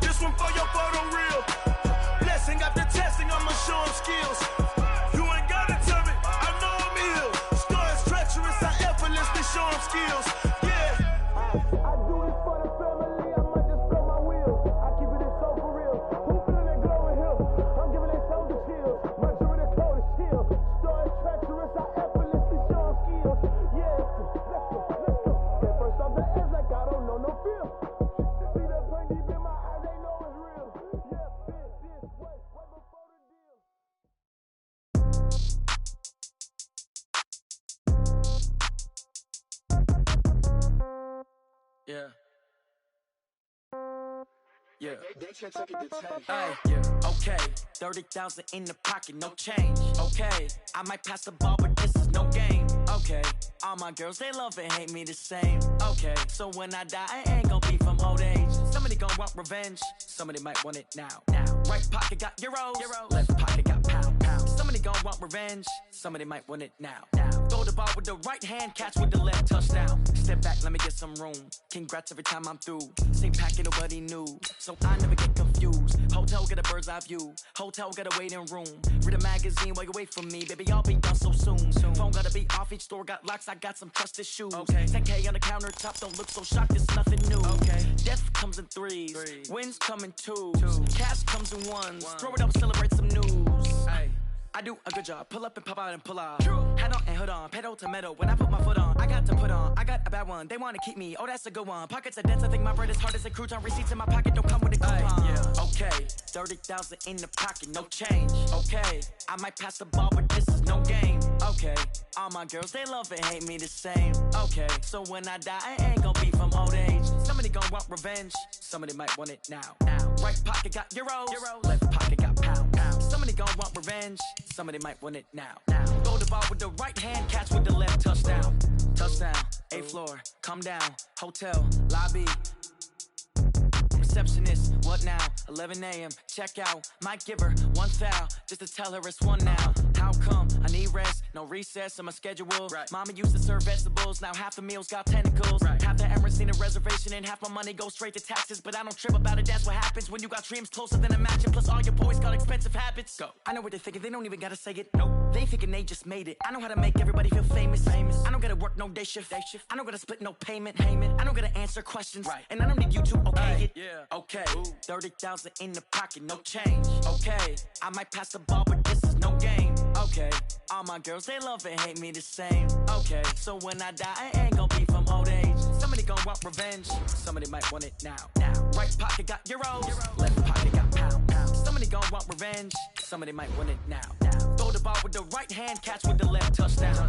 This one for your photo reel. Blessing after testing, I'ma show him skills. You ain't gotta tell me, I know I'm ill. Stories treacherous, I effortlessly show him skills. I do this for the family, I might just blow my wheel. I keep it in so for real. Who feeling that glowing hill? I'm giving they soldier chills. My jewelry coat is chill. Stories treacherous, I effortlessly show them skills. Yeah, let's go. At first off the edge like I don't know no fear. See that pain deep in my eyes, they know it's real. Yeah, this way before the deal. Yeah. Yeah. Hey, yeah. Okay. 30,000 in the pocket, no change. Okay. I might pass the ball, but this is no game. Okay. All my girls, they love and hate me the same. Okay. So when I die, I ain't gonna be from old age. Somebody gonna want revenge. Somebody might want it now. Right pocket got euros. Left pocket got pound. Somebody gonna want revenge. Somebody might want it now. Throw the ball with the right hand, catch with the left, touchdown. Step back, let me get some room. Congrats every time I'm through. Same packet, nobody knew. So I never get confused. Hotel get a bird's eye view. Hotel got a waiting room. Read a magazine while you wait for me. Baby, I'll be done so soon. Phone gotta be off, each store got locks. I got some trusted shoes. 10K on the countertop, don't look so shocked, it's nothing new. Death comes in threes. Wins come in twos. Cash comes in ones. Throw it up, celebrate some news. I do a good job, pull up and pop out and pull out. Head on and hood on, pedal to metal. When I put my foot on, I got to put on. I got a bad one, they wanna keep me, oh that's a good one. Pockets are dense, I think my bread is hard as a crouton. Receipts in my pocket don't come with a coupon. Okay, 30,000 in the pocket, no change. Okay, I might pass the ball, but this is no game. Okay, all my girls, they love and hate me the same. Okay, so when I die, I ain't gonna be from old age. Somebody gonna want revenge, somebody might want it now. Right pocket got euros, left pocket got pound. Somebody gonna want revenge, somebody might want it now. Throw the ball with the right hand, catch with the left, touchdown. Touchdown, 8th floor, come down, hotel, lobby. Receptionist, what now? 11 a.m., check out. Might give her one foul, just to tell her it's one now. How come? I need rest, no recess in my schedule. Mama used to serve vegetables, now half the meals got tentacles. Half the Emirates need a reservation and half my money goes straight to taxes. But I don't trip about it, that's what happens when you got dreams closer than a mansion. Plus all your boys got expensive habits. I know what they're thinking, they don't even gotta say it. They thinking they just made it. I know how to make everybody feel famous. I don't gotta work no day shift. I don't gotta split no payment. I don't gotta answer questions. And I don't need you to okay it. Okay, 30,000 in the pocket, no change. Okay, I might pass the ball, but this is no game. Okay, all my girls, they love and hate me the same. Okay, so when I die, I ain't gonna be from old age. Somebody gonna want revenge, somebody might want it now. Right pocket got euros, left pocket got pound. Somebody gonna want revenge, somebody might want it now. Throw the ball with the right hand, catch with the left, touchdown.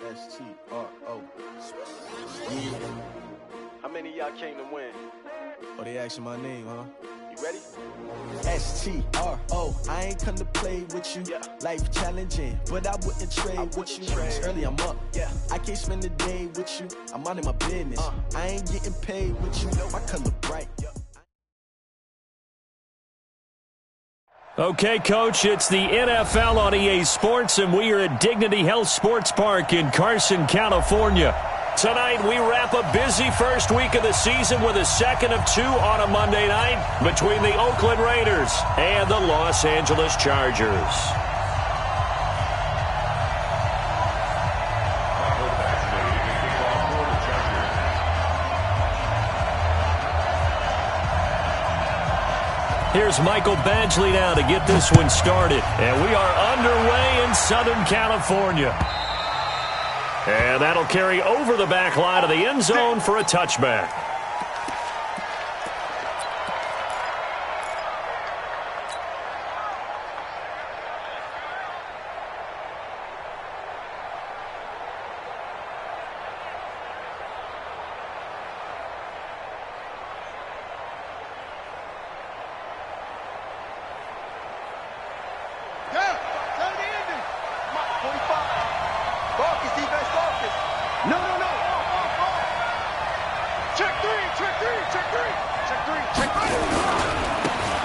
S-T-R-O. Yeah. How many of y'all came to win? Oh, they asking my name, huh? You ready? S-T-R-O. I ain't come to play with you. Life challenging, but I wouldn't trade with you. It's early, I'm up. I can't spend the day with you. I'm minding my business. I ain't getting paid with you. My color bright. Okay, Coach, it's the NFL on EA Sports, and we are at Dignity Health Sports Park in Carson, California. Tonight, we wrap a busy first week of the season with a second of two on a Monday night between the Oakland Raiders and the Los Angeles Chargers. Here's Michael Badgley now to get this one started. And we are underway in Southern California. And that'll carry over the back line of the end zone for a touchback.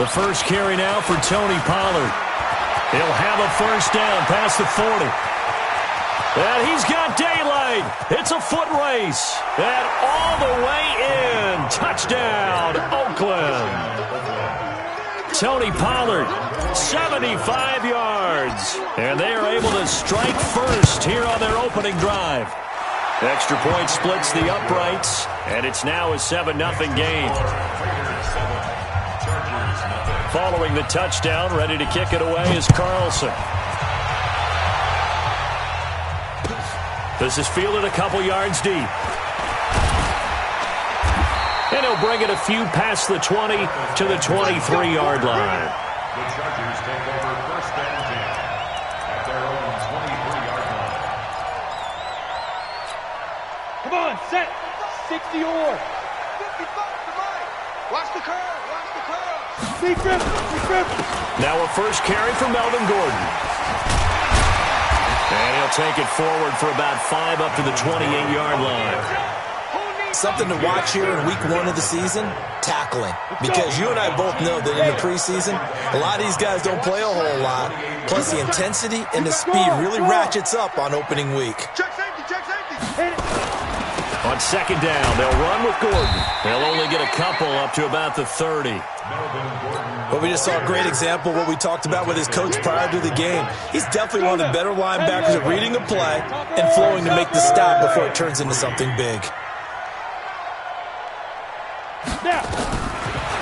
The first carry now for Tony Pollard. He'll have a first down past the 40. And he's got daylight. It's a foot race. And all the way in. Touchdown, Oakland. Tony Pollard, 75 yards. And they are able to strike first here on their opening drive. Extra point splits the uprights. And it's now a 7-0 game. Following the touchdown, ready to kick it away is Carlson. This is fielded a couple yards deep. And he'll bring it a few past the 20 to the 23-yard line. The Chargers take over first and 10 at their own 23-yard line. Come on, set. 60 or. 55 to Mike. Watch the curve. Watch the curve. Secret. Now a first carry for Melvin Gordon. And he'll take it forward for about 5 up to the 28-yard line. Something to watch here in week 1 of the season, tackling. Because you and I both know that in the preseason, a lot of these guys don't play a whole lot. Plus the intensity and the speed really ratchets up on opening week. Check safety. Check safety. On second down, they'll run with Gordon. They'll only get a couple up to about the 30. But we just saw a great example of what we talked about with his coach prior to the game. He's definitely one of the better linebackers at reading a play and flowing to make the stop before it turns into something big.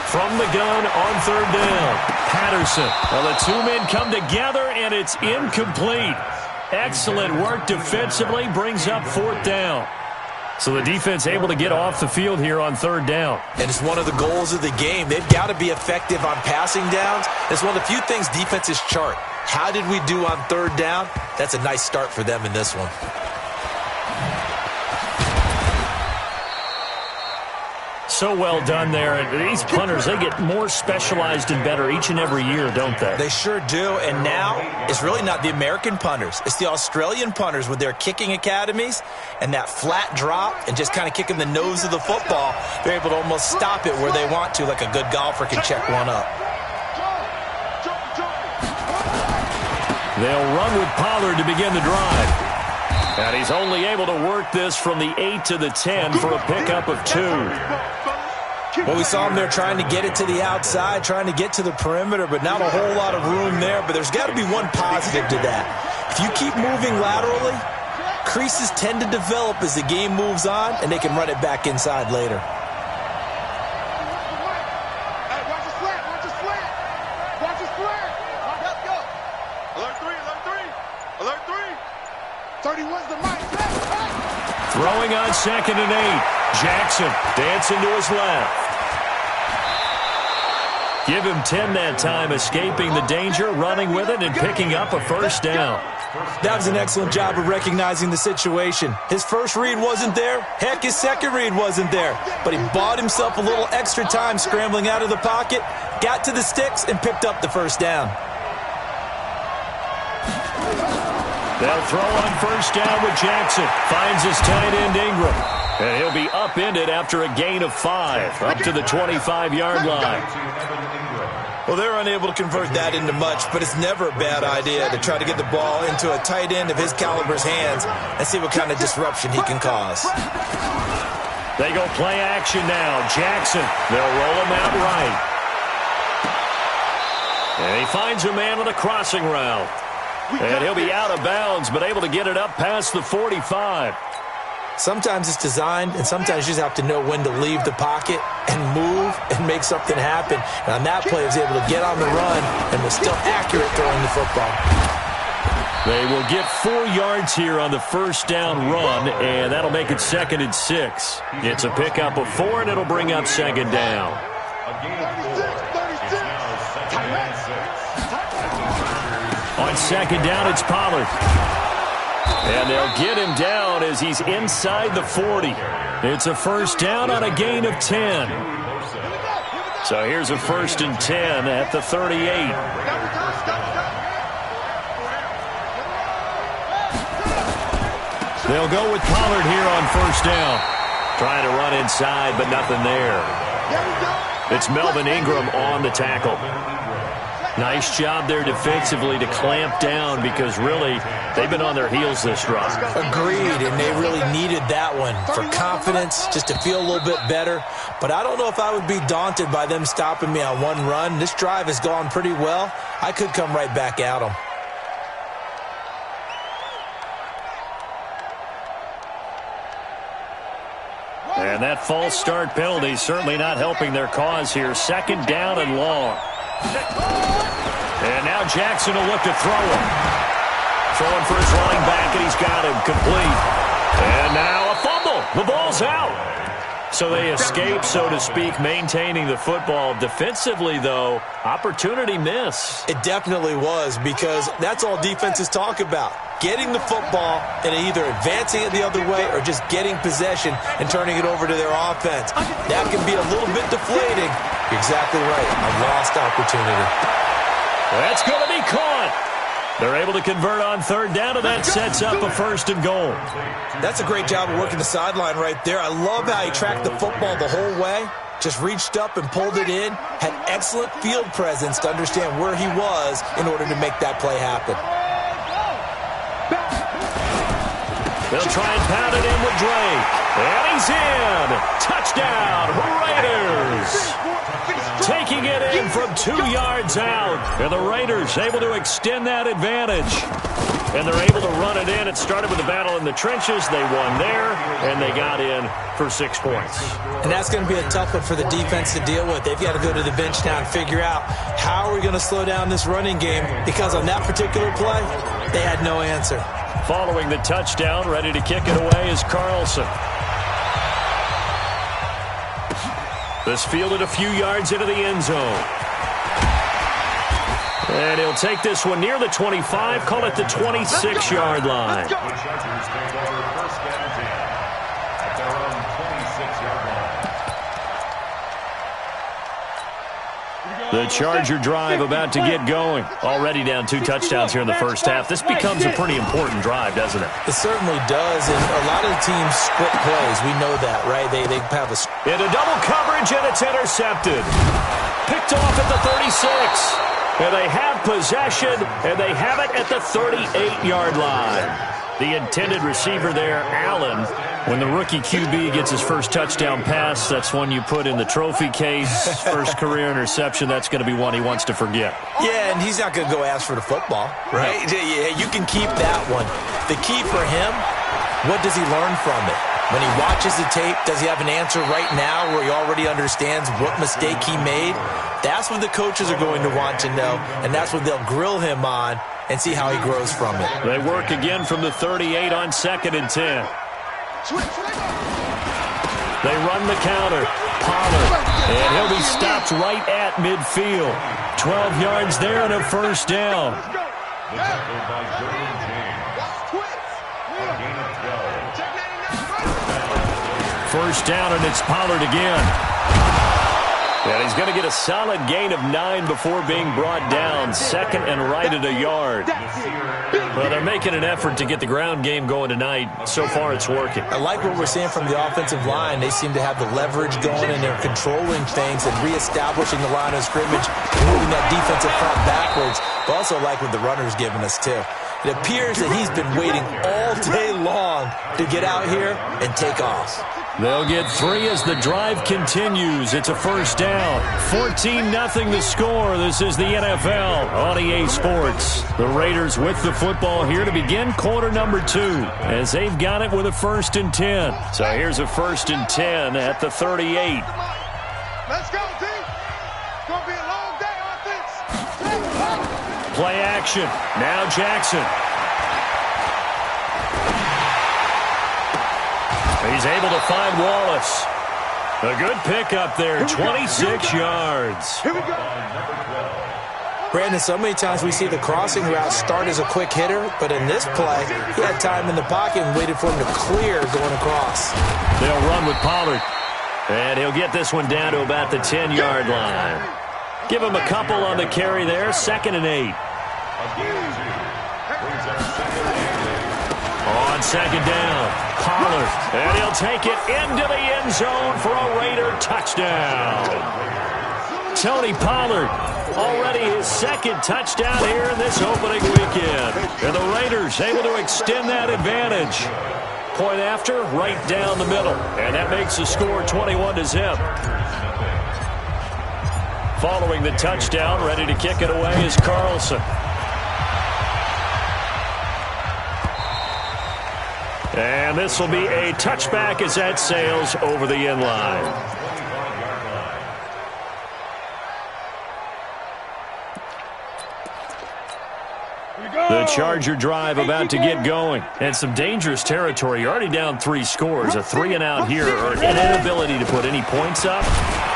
From the gun on third down, Patterson. Well, the two men come together, and it's incomplete. Excellent work defensively, brings up fourth down. So the defense able to get off the field here on third down. And it's one of the goals of the game. They've got to be effective on passing downs. It's one of the few things defenses chart. How did we do on third down? That's a nice start for them in this one. So well done there. And these punters, they get more specialized and better each and every year, don't they? They sure do. And now it's really not the American punters. It's the Australian punters with their kicking academies and that flat drop and just kind of kicking the nose of the football. They're able to almost stop it where they want to, like a good golfer can check one up. They'll run with Pollard to begin the drive. And he's only able to work this from the 8 to the 10 for a pickup of 2. Well, we saw him there trying to get it to the outside, trying to get to the perimeter, but not a whole lot of room there. But there's got to be one positive to that. If you keep moving laterally, creases tend to develop as the game moves on, and they can run it back inside later. Hey, watch the slant. Watch the slant. Watch the slant. Let's go. Alert 3. Alert 3. Alert 3. 31's the mic. Throwing on second and 8. Jackson dancing to his left. Give him 10 that time, escaping the danger, running with it, and picking up a first down. That was an excellent job of recognizing the situation. His first read wasn't there. Heck, his second read wasn't there. But he bought himself a little extra time scrambling out of the pocket, got to the sticks, and picked up the first down. They'll throw on first down with Jackson. Finds his tight end Ingram. And he'll be upended after a gain of 5, up to the 25-yard line. Well, they're unable to convert that into much, but it's never a bad idea to try to get the ball into a tight end of his caliber's hands and see what kind of disruption he can cause. They go play action now. Jackson, they'll roll him out right. And he finds a man on a crossing route. And he'll be out of bounds, but able to get it up past the 45. Sometimes it's designed, and sometimes you just have to know when to leave the pocket and move and make something happen. And on that play, he was able to get on the run and was still accurate throwing the football. They will get 4 yards here on the first down run, and that'll make it second and 6. It's a pickup of 4, and it'll bring up second down. On second down, it's Pollard. And they'll get him down as he's inside the 40. It's a first down on a gain of 10. So here's a first and 10 at the 38. They'll go with Pollard here on first down. Trying to run inside, but nothing there. It's Melvin Ingram on the tackle. Nice job there defensively to clamp down because really they've been on their heels this drive. Agreed, and they really needed that one for confidence, just to feel a little bit better. But I don't know if I would be daunted by them stopping me on one run. This drive has gone pretty well. I could come right back at them. And that false start penalty certainly not helping their cause here. Second down and long. And now Jackson will look to throw him. Throwing for his running back, and he's got him complete. And now a fumble. The ball's out. So they escape, so to speak, maintaining the football. Defensively, though, opportunity miss. It definitely was, because that's all defenses talk about. Getting the football and either advancing it the other way or just getting possession and turning it over to their offense. That can be a little bit deflating. You're exactly right. A lost opportunity. That's going to be caught. They're able to convert on third down, and that sets up a first and goal. That's a great job of working the sideline right there. I love how he tracked the football the whole way. Just reached up and pulled it in. Had excellent field presence to understand where he was in order to make that play happen. They'll try and pound it in with Drake. And he's in. Touchdown, Raiders. Taking it in from 2 yards out. And the Raiders able to extend that advantage. And they're able to run it in. It started with a battle in the trenches. They won there, and they got in for 6 points. And that's going to be a tough one for the defense to deal with. They've got to go to the bench now and figure out how are we going to slow down this running game, because on that particular play, they had no answer. Following the touchdown, ready to kick it away is Carlson. This fielded a few yards into the end zone. And he'll take this one near the 25, call it the 26-yard line. The Chargers take over first and 10 at their own 26-yard line. The Charger drive about to get going. Already down 2 touchdowns here in the first half. This becomes a pretty important drive, doesn't it? It certainly does, and a lot of the teams split plays. We know that, right? They have a... Into double coverage, and it's intercepted. Picked off at the 36. And they have possession, and they have it at the 38-yard line. The intended receiver there, Allen. When the rookie QB gets his first touchdown pass, that's one you put in the trophy case. First career interception, that's going to be one he wants to forget. Yeah, and he's not going to go ask for the football, right? Yeah, you can keep that one. The key for him, what does he learn from it? When he watches the tape, does he have an answer right now where he already understands what mistake he made? That's what the coaches are going to want to know, and that's what they'll grill him on and see how he grows from it. They work again from the 38 on 2nd and 10. They run the counter. Pollard, and he'll be stopped right at midfield. 12 yards there and a first down. The tackle by Jordan James. A gain of 12. First down, and it's Pollard again. And he's going to get a solid gain of 9 before being brought down. Second and right at a yard. Well, they're making an effort to get the ground game going tonight. So far, it's working. I like what we're seeing from the offensive line. They seem to have the leverage going, and they're controlling things and reestablishing the line of scrimmage, moving that defensive front backwards. But also like what the runner's giving us, too. It appears that he's been waiting all day long to get out here and take off. They'll get 3 as the drive continues. It's a first down. 14-0 the score. This is the NFL on EA Sports. The Raiders with the football here to begin quarter number 2 as they've got it with a 1st and 10. So here's a 1st and 10 at the 38. Let's go, team. It's going to be a long day, offense. Play action. Now Jackson. He's able to find Wallace. A good pickup there, 26 yards. Here we go. Brandon, so many times we see the crossing route start as a quick hitter, but in this play, he had time in the pocket and waited for him to clear going across. They'll run with Pollard. And he'll get this one down to about the 10-yard line. Give him a couple on the carry there, 2nd and 8. On 2nd down. Pollard, and he'll take it into the end zone for a Raider touchdown. Tony Pollard. Already his second touchdown here in this opening weekend. And the Raiders able to extend that advantage. Point after, right down the middle. And that makes the score 21-0. Following the touchdown, ready to kick it away is Carlson. And this will be a touchback as that sails over the end line. The Charger drive about to get going. And some dangerous territory. You're already down 3 scores. A 3-and-out here, or an inability to put any points up.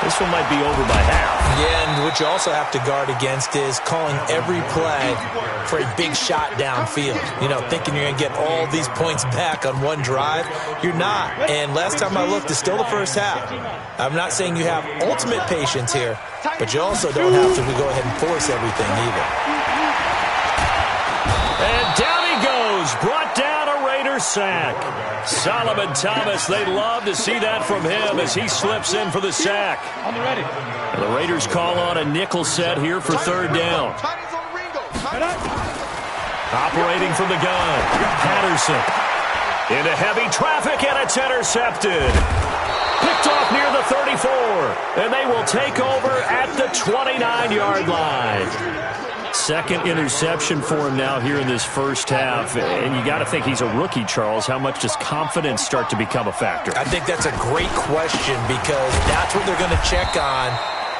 This one might be over by half. Yeah, and what you also have to guard against is calling every play for a big shot downfield. You know, thinking you're going to get all these points back on one drive. You're not. And last time I looked, it's still the first half. I'm not saying you have ultimate patience here, but you also don't have to go ahead and force everything either. And down he goes, brought down a Raider sack. Solomon Thomas, they'd love to see that from him as he slips in for the sack. On the ready. And the Raiders call on a nickel set here for third down. Operating from the gun, Patterson. Into heavy traffic, and it's intercepted. Picked off near the 34, and they will take over at the 29-yard line. Second interception for him now here in this first half. And you got to think he's a rookie, Charles. How much does confidence start to become a factor? I think that's a great question because that's what they're going to check on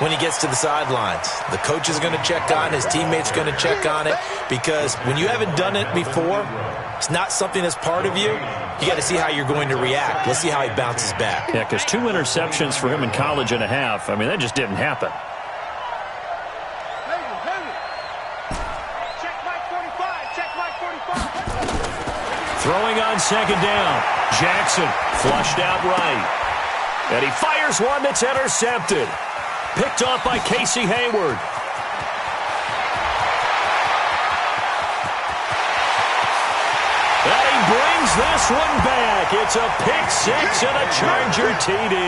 when he gets to the sidelines. The coach is going to check on, his teammates are going to check on it, because when you haven't done it before, it's not something that's part of you. You got to see how you're going to react. Let's see how he bounces back. Yeah, because 2 interceptions for him in college and a half. I mean, that just didn't happen. Throwing on second down. Jackson flushed out right. And he fires one that's intercepted. Picked off by Casey Hayward. And he brings this one back. It's a pick six and a Charger TD.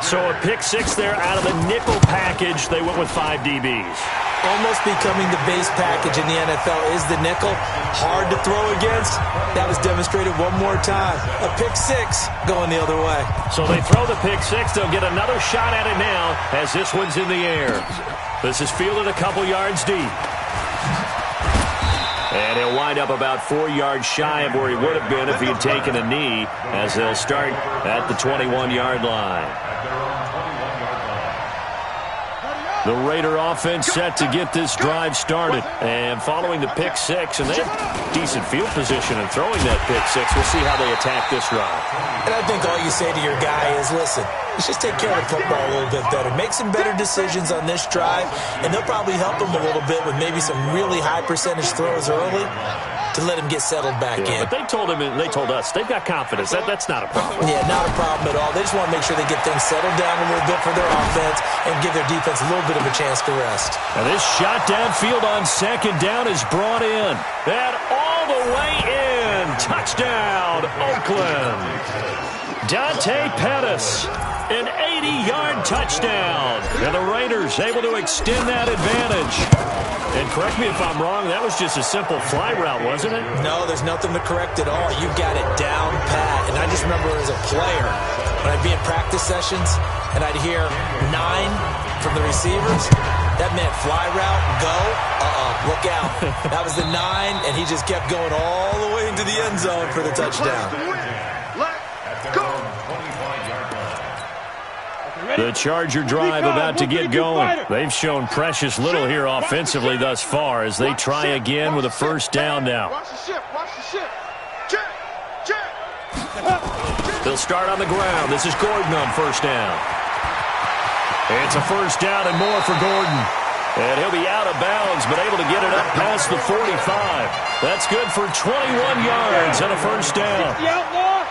So a pick six there out of the nickel package. They went with 5 DBs. Almost becoming the base package in the NFL is the nickel. Hard to throw against. That was demonstrated one more time. A pick six going the other way. So they throw the pick six. They'll get another shot at it now as this one's in the air. This is fielded a couple yards deep. And he'll wind up about 4 yards shy of where he would have been if he had taken a knee, as they'll start at the 21-yard line. The Raider offense set to get this drive started. And following the pick six, and they have decent field position in throwing that pick six. We'll see how they attack this drive. And I think all you say to your guy is, listen, let's just take care of the football a little bit better. Make some better decisions on this drive, and they'll probably help him a little bit with maybe some really high percentage throws early to let him get settled back in. But they told us they've got confidence. That's not a problem. Yeah, not a problem at all. They just want to make sure they get things settled down a little bit for their offense and give their defense a little bit of a chance to rest. And this shot downfield on second down is brought in. And all the way in. Touchdown, Oakland. Dante Pettis. An 80-yard touchdown. And the Raiders able to extend that advantage. And correct me if I'm wrong, that was just a simple fly route, wasn't it? No, there's nothing to correct at all. You've got it down pat. And I just remember as a player, when I'd be in practice sessions and I'd hear 9 from the receivers, that meant fly route, go, look out. That was the 9, and he just kept going all the way into the end zone for the touchdown. The Charger drive about to get going. They've shown precious little here offensively thus far as they try again with a first down now. They'll start on the ground. This is Gordon on first down. It's a first down and more for Gordon. And he'll be out of bounds, but able to get it up past the 45. That's good for 21 yards and a first down.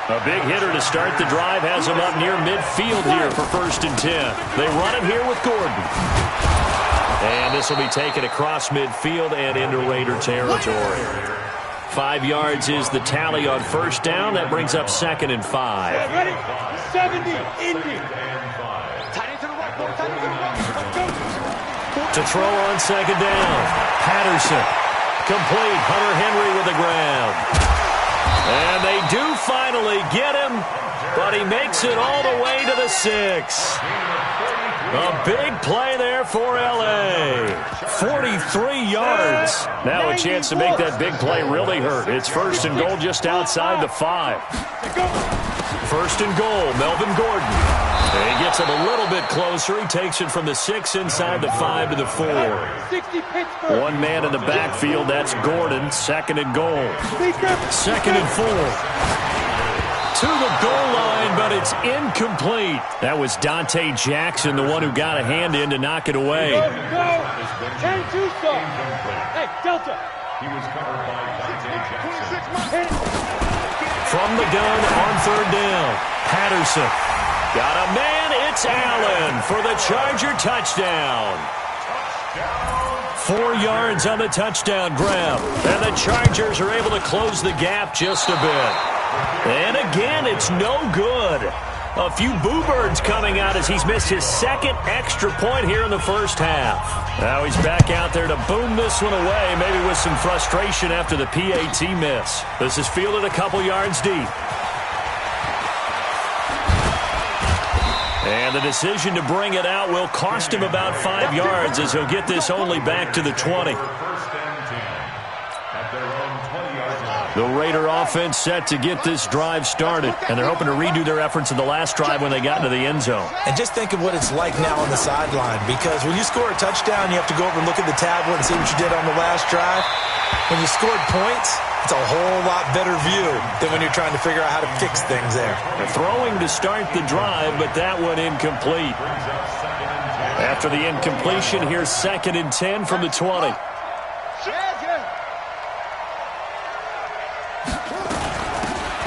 A big hitter to start the drive has him up near midfield here for 1st and 10. They run it here with Gordon. And this will be taken across midfield and into Raider territory. 5 yards is the tally on first down. That brings up 2nd and 5. Ready? 70, Indy. Tight end to to throw on second down. Patterson. Complete. Hunter Henry with the grab. And they do finally get him, but he makes it all the way to the 6. A big play there for L.A. 43 yards. Now a chance to make that big play really hurt. It's first and goal just outside the 5. First and goal, Melvin Gordon. And he gets it a little bit closer. He takes it from the 6 inside the 5 to the 4. One man in the backfield, that's Gordon. Second and goal. Second and 4. To the goal line, but it's incomplete. That was Dante Jackson, the one who got a hand in to knock it away. Hey, Delta. He was covered by Dante Jackson. From the gun on third down, Patterson. Got a man, it's Allen for the Charger touchdown. 4 yards on the touchdown grab. And the Chargers are able to close the gap just a bit. And again, it's no good. A few boo birds coming out as he's missed his second extra point here in the first half. Now he's back out there to boom this one away, maybe with some frustration after the PAT miss. This is fielded a couple yards deep. And the decision to bring it out will cost him about 5 yards as he'll get this only back to the 20. The Raider offense set to get this drive started, and they're hoping to redo their efforts in the last drive when they got into the end zone. And just think of what it's like now on the sideline, because when you score a touchdown, you have to go over and look at the tablet and see what you did on the last drive. When you scored points, it's a whole lot better view than when you're trying to figure out how to fix things there. They're throwing to start the drive, but that one incomplete. After the incompletion, here's 2nd and 10 from the 20.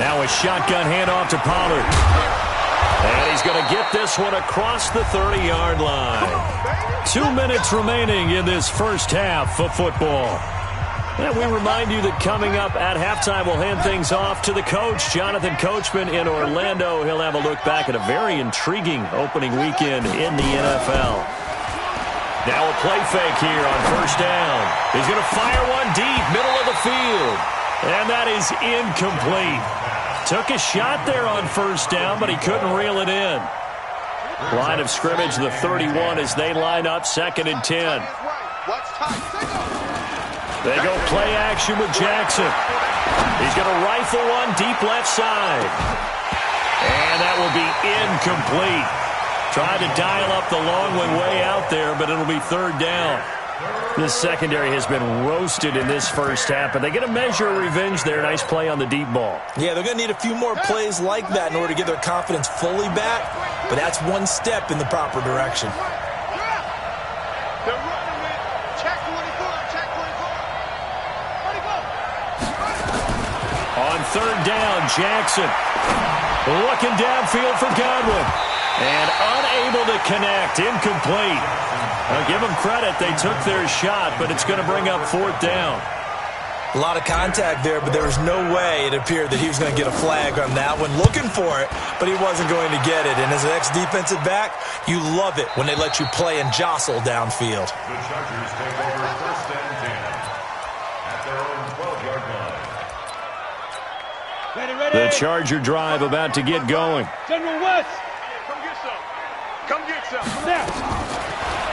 Now a shotgun handoff to Pollard. And he's going to get this one across the 30-yard line. 2 minutes remaining in this first half of football. And we remind you that coming up at halftime, we'll hand things off to the coach, Jonathan Coachman in Orlando. He'll have a look back at a very intriguing opening weekend in the NFL. Now a play fake here on first down. He's going to fire one deep, middle of the field. And that is incomplete. Took a shot there on first down, but he couldn't reel it in. Line of scrimmage, the 31 as they line up 2nd and 10. They go play action with Jackson. He's going to rifle one deep left side. And that will be incomplete. Tried to dial up the long one way out there, but it'll be 3rd down. This secondary has been roasted in this first half, but they get a measure of revenge there. Nice play on the deep ball. Yeah, they're going to need a few more plays like that in order to get their confidence fully back, but that's one step in the proper direction. They're running it. Check 24. Check 24. On 3rd down, Jackson looking downfield for Godwin. And unable to connect, incomplete. I'll give them credit, they took their shot, but it's going to bring up 4th down. A lot of contact there, but there was no way it appeared that he was going to get a flag on that one. Looking for it, but he wasn't going to get it. And as an ex-defensive back, you love it when they let you play and jostle downfield. The Chargers take over 1st and 10 at their own 12-yard line. The Charger drive about to get going. General West. Come get some. Now.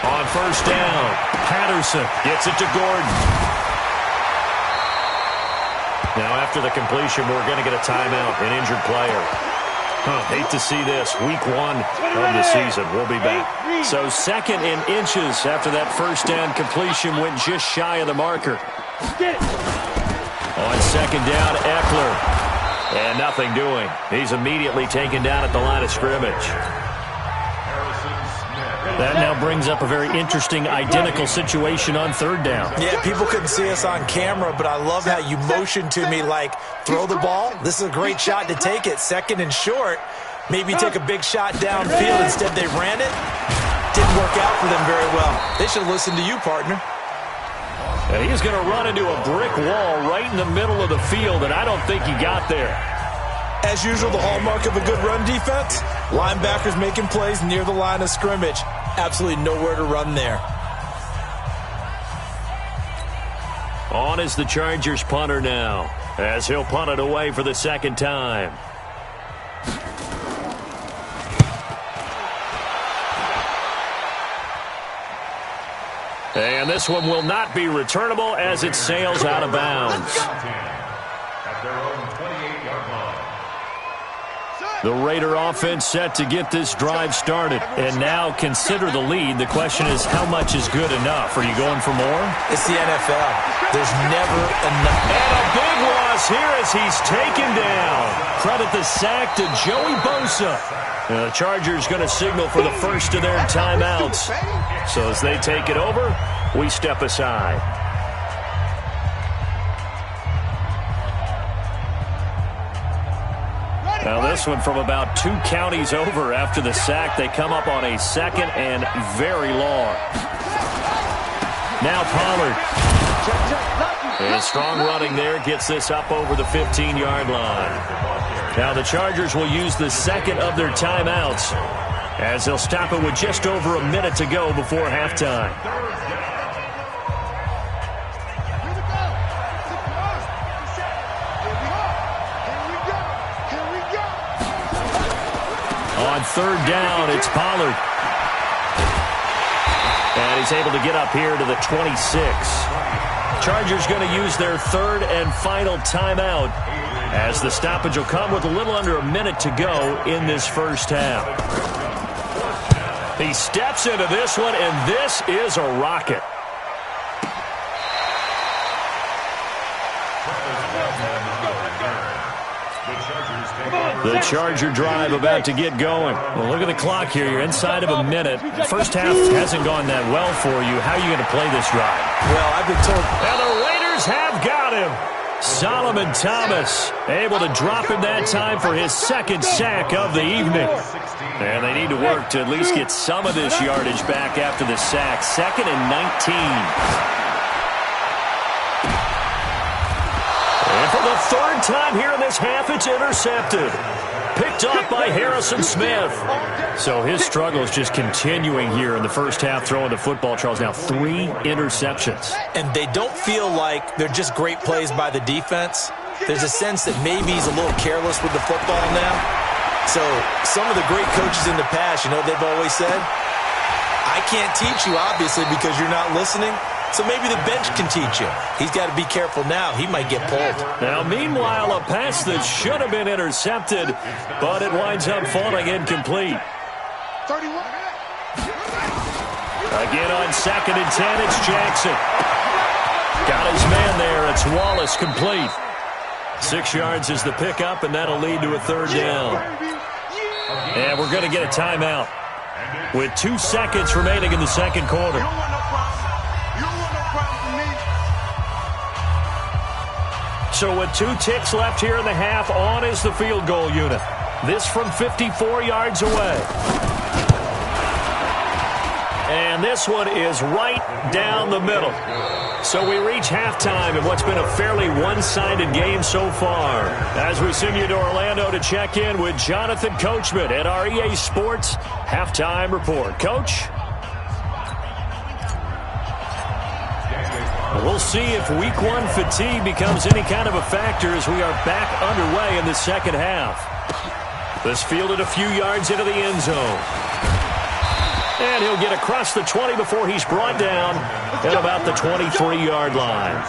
On first down, Patterson gets it to Gordon. Now after the completion, we're going to get a timeout, an injured player. Hate to see this. Week 1 of the season. We'll be back. So 2nd and inches after that first down completion went just shy of the marker. On 2nd down, Eckler. And nothing doing. He's immediately taken down at the line of scrimmage. That now brings up a very interesting identical situation on 3rd down. Yeah, people couldn't see us on camera, but I love how you motioned to me like, throw the ball. This is a great shot to take it. 2nd and short. Maybe take a big shot downfield. Instead, they ran it. Didn't work out for them very well. They should have listened to you, partner. And he's going to run into a brick wall right in the middle of the field, and I don't think he got there. As usual, the hallmark of a good run defense, linebackers making plays near the line of scrimmage. Absolutely nowhere to run there. On is the Chargers punter now, as he'll punt it away for the second time. And this one will not be returnable as it sails out of bounds. At their own 28-yard line. The Raider offense set to get this drive started. And now consider the lead. The question is, how much is good enough? Are you going for more? It's the NFL. There's never enough. And a big loss here as he's taken down. Credit the sack to Joey Bosa. The Chargers going to signal for the first of their timeouts. So as they take it over, we step aside. Now this one from about 2 counties over after the sack. They come up on a second and very long. Now Pollard. And strong running there gets this up over the 15-yard line. Now the Chargers will use the second of their timeouts as they'll stop it with just over a minute to go before halftime. On third down, it's Pollard. And he's able to get up here to the 26. Chargers going to use their third and final timeout as the stoppage will come with a little under a minute to go in this first half. He steps into this one, and this is a rocket. The Charger drive about to get going. Well, look at the clock here. You're inside of a minute. First half hasn't gone that well for you. How are you going to play this drive? Well, I've been told. And the Raiders have got him. Solomon Thomas able to drop him that time for his second sack of the evening. And they need to work to at least get some of this yardage back after the sack. 2nd and 19. And for the third time here in this half, it's intercepted. Picked up by Harrison Smith. So his struggle is just continuing here in the first half throwing the football, Charles. Now 3 interceptions. And they don't feel like they're just great plays by the defense. There's a sense that maybe he's a little careless with the football now. So some of the great coaches in the past, you know, they've always said, I can't teach you, obviously, because you're not listening. So maybe the bench can teach you. He's got to be careful now. He might get pulled. Now, meanwhile, a pass that should have been intercepted, but it winds up falling incomplete. 31. Again on 2nd and 10, it's Jackson. Got his man there. It's Wallace complete. 6 yards is the pickup, and that'll lead to a third down. And we're going to get a timeout with 2 seconds remaining in the second quarter. So with 2 ticks left here in the half, on is the field goal unit. This from 54 yards away. And this one is right down the middle. So we reach halftime in what's been a fairly one-sided game so far. As we send you to Orlando to check in with Jonathan Coachman at our EA Sports Halftime Report. Coach? We'll see if Week 1 fatigue becomes any kind of a factor as we are back underway in the second half. This fielded a few yards into the end zone. And he'll get across the 20 before he's brought down at about the 23-yard line.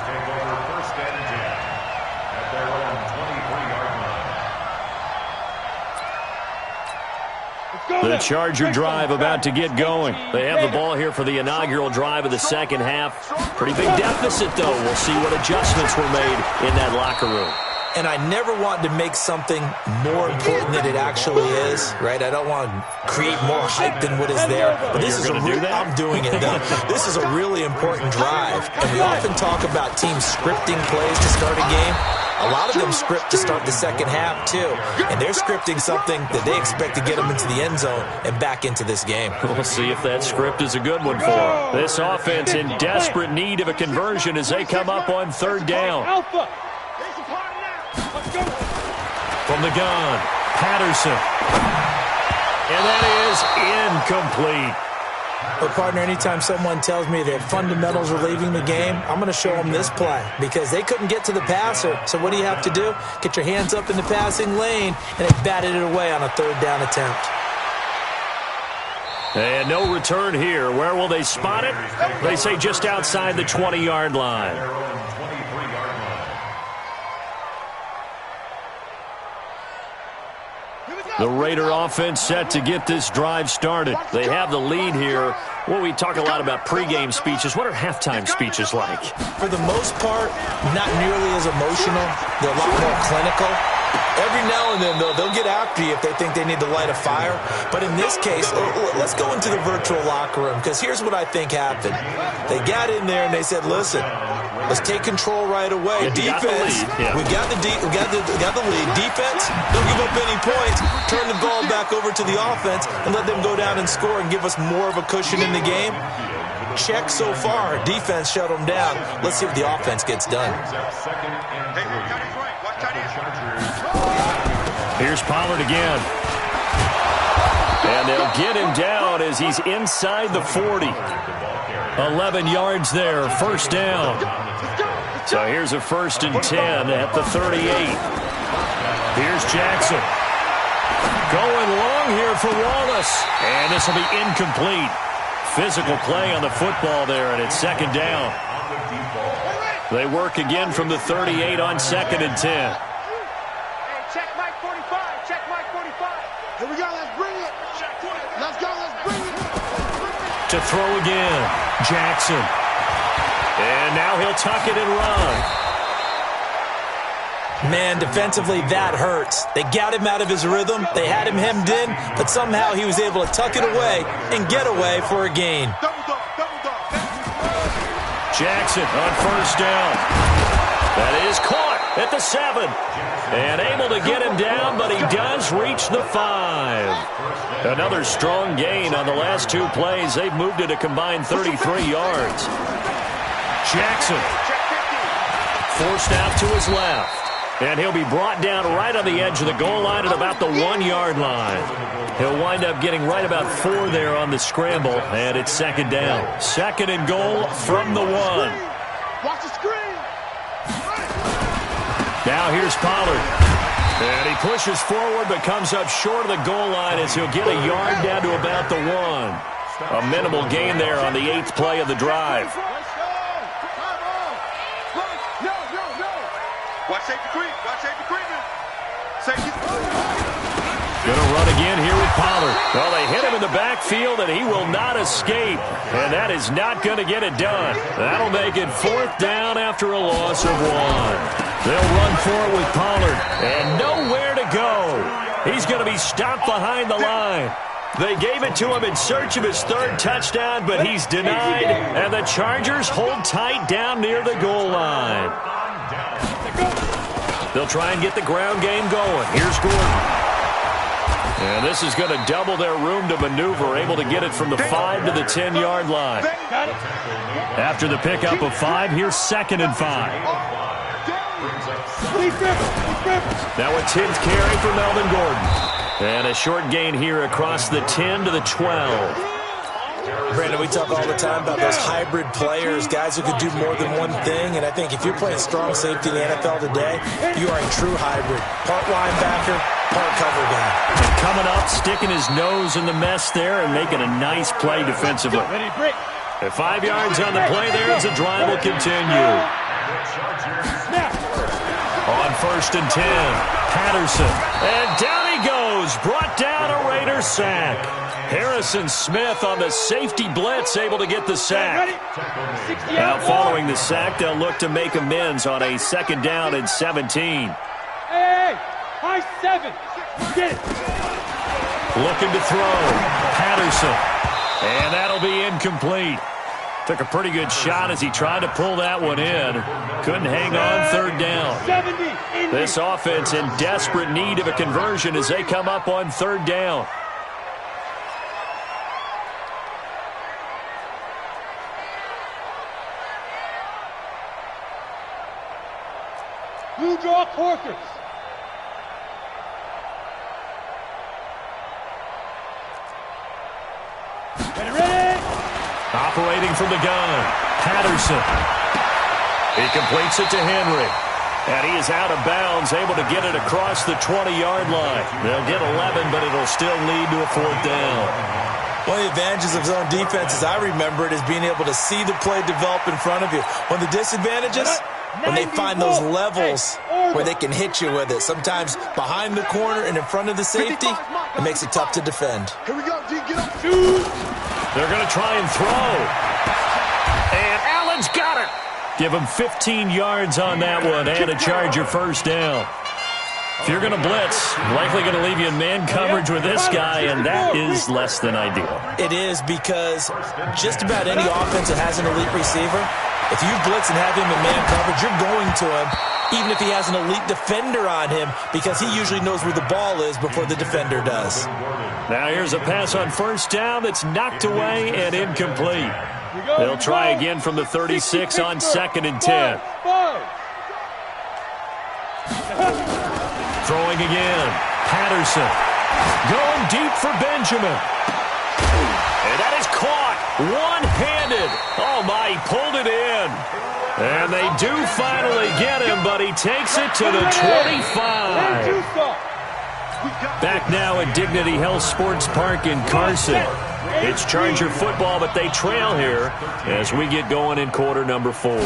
The Charger drive about to get going. They have the ball here for the inaugural drive of the second half. Pretty big deficit, though. We'll see what adjustments were made in that locker room. And I never want to make something more important than it actually is, right? I don't want to create more hype than what is there. But this is I'm doing it, though. This is a really important drive. And we often talk about teams scripting plays to start a game. A lot of them script to start the second half, too. And they're scripting something that they expect to get them into the end zone and back into this game. We'll see if that script is a good one for them. This offense in desperate need of a conversion as they come up on third down. From the gun, Patterson. And that is incomplete. But, partner, anytime someone tells me that fundamentals are leaving the game, I'm going to show them this play because they couldn't get to the passer. So what do you have to do? Get your hands up in the passing lane, and they batted it away on a third down attempt. And no return here. Where will they spot it? They say just outside the 20-yard line. The Raider offense set to get this drive started. They have the lead here. Well, we talk a lot about pregame speeches. What are halftime speeches like? For the most part, not nearly as emotional. They're a lot more clinical. Every now and then, though, they'll get after you if they think they need to light a fire. But in this case, let's go into the virtual locker room because here's what I think happened. They got in there and they said, listen, let's take control right away. Defense, we got the lead. Defense, don't give up any points. Turn the ball back over to the offense and let them go down and score and give us more of a cushion in the game. Check so far. Defense shut them down. Let's see what the offense gets done. Here's Pollard again. And they'll get him down as he's inside the 40. 11 yards there, first down. So here's a 1st and 10 at the 38. Here's Jackson. Going long here for Wallace. And this will be incomplete. Physical play on the football there, and it's 2nd down. They work again from the 38 on 2nd and 10. Check Mike 45. Check Mike 45. Here we go. Let's bring it. Let's go. Let's bring it. To throw again. Jackson. And now he'll tuck it and run. Man, defensively, that hurts. They got him out of his rhythm. They had him hemmed in, but somehow he was able to tuck it away and get away for a gain. Jackson on 1st down. That is caught at the 7. And able to get him down, but he does reach the 5. Another strong gain on the last 2 plays. They've moved it a combined 33 yards. Jackson forced out to his left. And he'll be brought down right on the edge of the goal line at about the 1-yard line. He'll wind up getting right about 4 there on the scramble, and it's 2nd down. 2nd and goal from the 1. Watch the screen. Now here's Pollard. And he pushes forward but comes up short of the goal line as he'll get a yard down to about the 1. A minimal gain there on the 8th play of the drive. Watch safety creep. Watch safety creeping. Safety. Gonna run again here with Pollard. Well, they hit him in the backfield, and he will not escape. And that is not going to get it done. That'll make it 4th down after a loss of 1. They'll run for it with Pollard, and nowhere to go. He's going to be stopped behind the line. They gave it to him in search of his 3rd touchdown, but he's denied, and the Chargers hold tight down near the goal line. They'll try and get the ground game going. Here's Gordon. And this is going to double their room to maneuver, able to get it from the 5 to the 10-yard line. After the pickup of 5, here's 2nd and 5. Now a 10th carry for Melvin Gordon. And a short gain here across the 10 to the 12. Brandon, we talk all the time about those hybrid players, guys who could do more than one thing, and I think if you're playing strong safety in the NFL today, you are a true hybrid. Part linebacker, part cover guy. And coming up, sticking his nose in the mess there and making a nice play defensively. At 5 yards on the play there as the drive will continue. On 1st and 10, Patterson. And down he goes, brought down a Raider sack. Harrison Smith on the safety blitz, able to get the sack. Now following the sack, they'll look to make amends on a 2nd down and 17. Hey, high 7. Get it. Looking to throw. Patterson. And that'll be incomplete. Took a pretty good shot as he tried to pull that one in. Couldn't hang on 3rd down. This offense in desperate need of a conversion as they come up on 3rd down. Blue draw quarters. Get it ready. Operating from the gun, Patterson. He completes it to Henry. And he is out of bounds, able to get it across the 20-yard line. They'll get 11, but it'll still lead to a 4th down. One of the advantages of zone defense, as I remember it, is being able to see the play develop in front of you. One of the disadvantages, when they find those levels where they can hit you with it. Sometimes behind the corner and in front of the safety, it makes it tough to defend. Here we go, D. Get up. They're going to try and throw. And Allen's got it. Give him 15 yards on that one and a Charger 1st down. If you're going to blitz, likely going to leave you in man coverage with this guy, and that is less than ideal. It is, because just about any offense that has an elite receiver, if you blitz and have him in man coverage, you're going to him, even if he has an elite defender on him, because he usually knows where the ball is before the defender does. Now here's a pass on 1st down that's knocked away and incomplete. They'll try again from the 36 on 2nd and 10. Throwing again. Patterson. Going deep for Benjamin. And that is caught. One-handed. Oh, my, he pulled it in. And they do finally get him, but he takes it to the 25. Back now at Dignity Health Sports Park in Carson. It's Charger football, but they trail here as we get going in quarter number 4.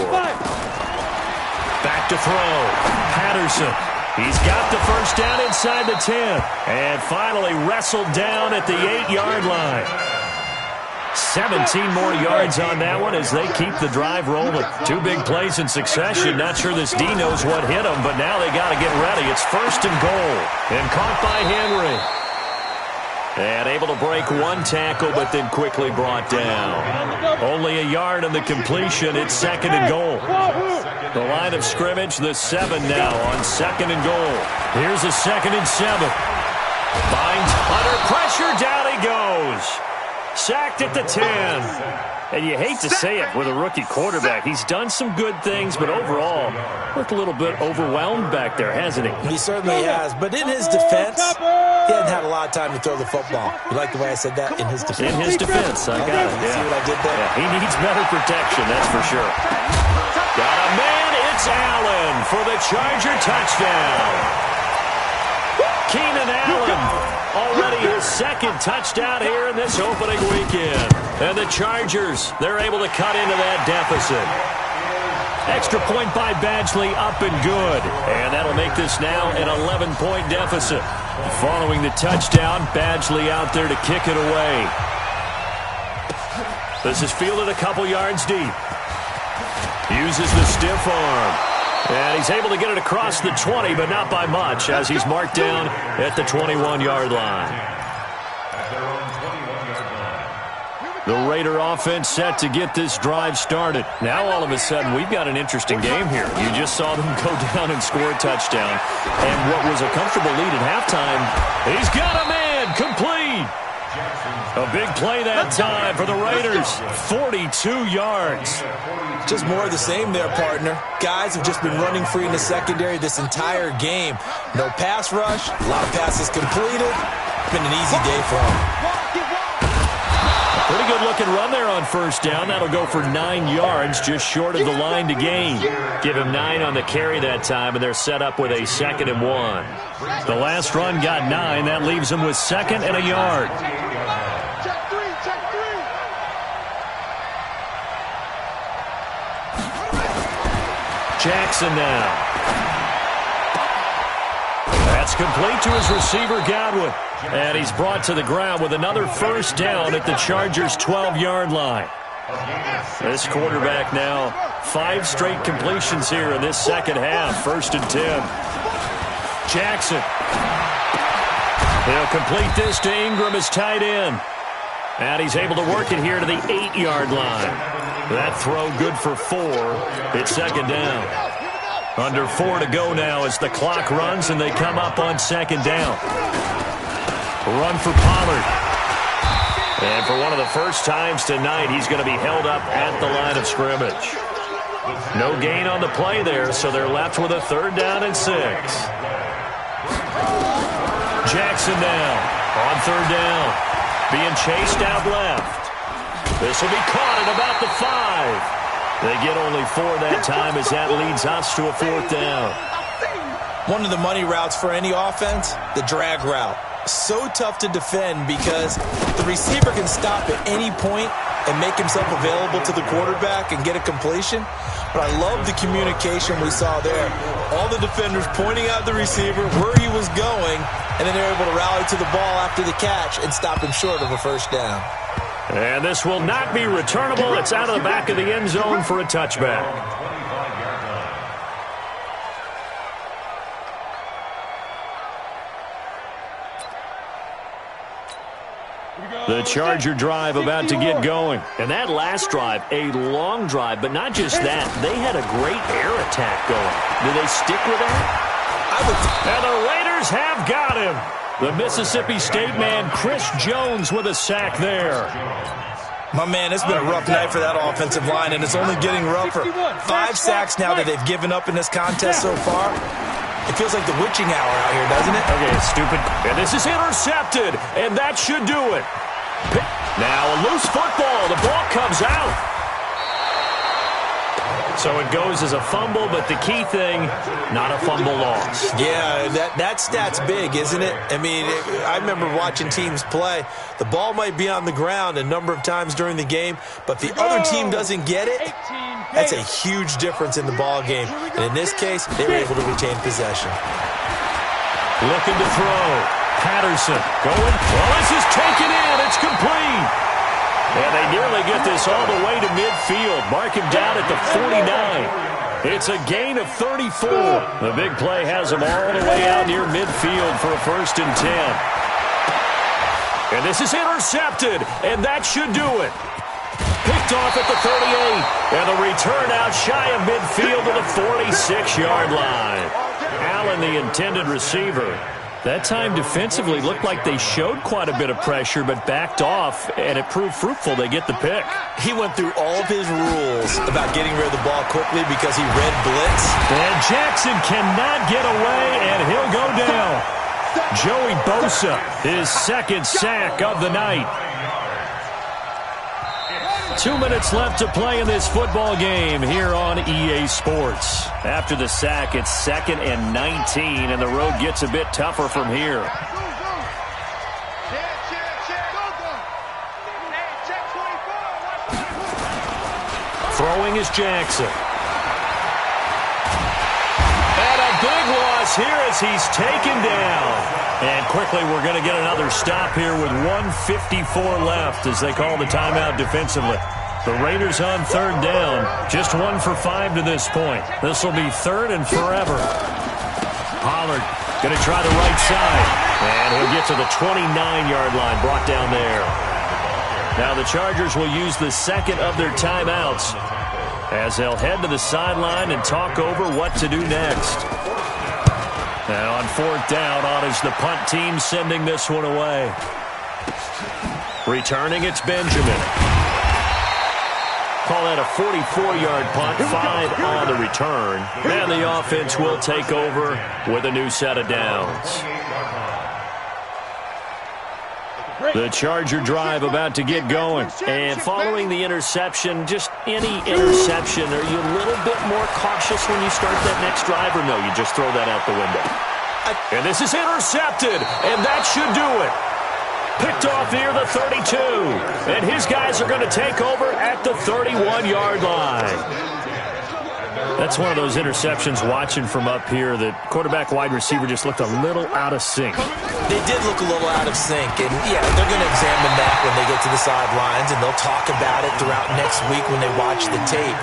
Back to throw. Patterson. He's got the 1st down inside the 10. And finally wrestled down at the 8-yard line. 17 more yards on that one as they keep the drive rolling. 2 big plays in succession. Not sure this D knows what hit them, but now they got to get ready. It's 1st and goal. And caught by Henry. And able to break 1 tackle, but then quickly brought down. Only a yard on the completion. It's 2nd and goal. The line of scrimmage, the 7 now on 2nd and goal. Here's a 2nd and 7. Finds under pressure. Down he goes. Sacked at the 10. And you hate to say it with a rookie quarterback. He's done some good things, but overall, looked a little bit overwhelmed back there, hasn't he? He certainly has. But in his defense, he hadn't had a lot of time to throw the football. You like the way I said that? In his defense. In his defense. I got it. Yeah. See what I did there? Yeah, he needs better protection, that's for sure. Got a man. It's Allen for the Charger touchdown. Keenan Allen. Already his 2nd touchdown here in this opening weekend. And the Chargers, they're able to cut into that deficit. Extra point by Badgley, up and good. And that'll make this now an 11-point deficit. Following the touchdown, Badgley out there to kick it away. This is fielded a couple yards deep. Uses the stiff arm. And he's able to get it across the 20, but not by much, as he's marked down at the 21-yard line. The Raider offense set to get this drive started. Now, all of a sudden, we've got an interesting game here. You just saw them go down and score a touchdown. And what was a comfortable lead at halftime, he's got a man, complete. A big play that time for the Raiders. 42 yards. Just more of the same there, partner. Guys have just been running free in the secondary this entire game. No pass rush, a lot of passes completed. It's been an easy day for them. Pretty good looking run there on 1st down. That'll go for 9 yards, just short of the line to gain. Give him 9 on the carry that time, and they're set up with a 2nd and 1. The last run got 9. That leaves them with 2nd and a yard. Jackson now. That's complete to his receiver, Godwin. And he's brought to the ground with another 1st down at the Chargers' 12-yard line. This quarterback now, 5 straight completions here in this second half. 1st and 10. Jackson. He'll complete this to Ingram as tight end. And he's able to work it here to the 8-yard line. That throw good for 4. It's 2nd down. Under 4 to go now as the clock runs and they come up on 2nd down. Run for Pollard. And for one of the first times tonight, he's going to be held up at the line of scrimmage. No gain on the play there, so they're left with a 3rd down and 6. Jackson now on 3rd down. Being chased out left. This will be caught at about the 5. They get only 4 that time as that leads us to a 4th down. One of the money routes for any offense, the drag route. So tough to defend because the receiver can stop at any point and make himself available to the quarterback and get a completion. But I love the communication we saw there. All the defenders pointing out the receiver, where he was going, and then they're able to rally to the ball after the catch and stop him short of a 1st down. And this will not be returnable. It's out of the back of the end zone for a touchback. The Charger drive about to get going. And that last drive, a long drive, but not just that. They had a great air attack going. Do they stick with that? And the Raiders have got him. The Mississippi State man, Chris Jones, with a sack there. My man, it's been a rough night for that offensive line, and it's only getting rougher. 5 sacks now that they've given up in this contest so far. It feels like the witching hour out here, doesn't it? Okay, stupid. And this is intercepted, and that should do it. Now a loose football. The ball comes out. So it goes as a fumble, but the key thing, not a fumble loss. Yeah, that stat's big, isn't it? I mean, I remember watching teams play. The ball might be on the ground a number of times during the game, but if the other team doesn't get it, that's a huge difference in the ball game. And in this case, they were able to retain possession. Looking to throw. Patterson going. Well, this is taken in. It's complete. And they nearly get this all the way to midfield. Mark him down at the 49. It's a gain of 34. The big play has him all the way out near midfield for a 1st and 10. And this is intercepted, and that should do it. Picked off at the 38. And the return out shy of midfield to the 46-yard line. Allen, the intended receiver. That time defensively looked like they showed quite a bit of pressure but backed off, and it proved fruitful. They get the pick. He went through all of his rules about getting rid of the ball quickly because he read blitz. And Jackson cannot get away, and he'll go down. Joey Bosa, his 2nd sack of the night. 2 minutes left to play in this football game here on EA Sports. After the sack, it's 2nd and 19, and the road gets a bit tougher from here. Throwing is Jackson. And a big loss here as he's taken down. And quickly, we're going to get another stop here with 1:54 left as they call the timeout defensively. The Raiders on 3rd down, just 1 for 5 to this point. This will be 3rd and forever. Pollard going to try the right side. And he'll get to the 29-yard line, brought down there. Now the Chargers will use the 2nd of their timeouts as they'll head to the sideline and talk over what to do next. Now on 4th down, on is the punt team sending this one away. Returning, it's Benjamin. Call that a 44-yard punt, 5 on the return. And the offense will take over with a new set of downs. The Charger drive about to get going. And following the interception, just any interception, are you a little bit more cautious when you start that next drive, or no, you just throw that out the window? And this is intercepted, and that should do it. Picked off near the 32. And his guys are going to take over at the 31-yard line. That's one of those interceptions watching from up here. The quarterback wide receiver just looked a little out of sync. They did look a little out of sync, and yeah, they're going to examine that when they get to the sidelines, and they'll talk about it throughout next week when they watch the tape.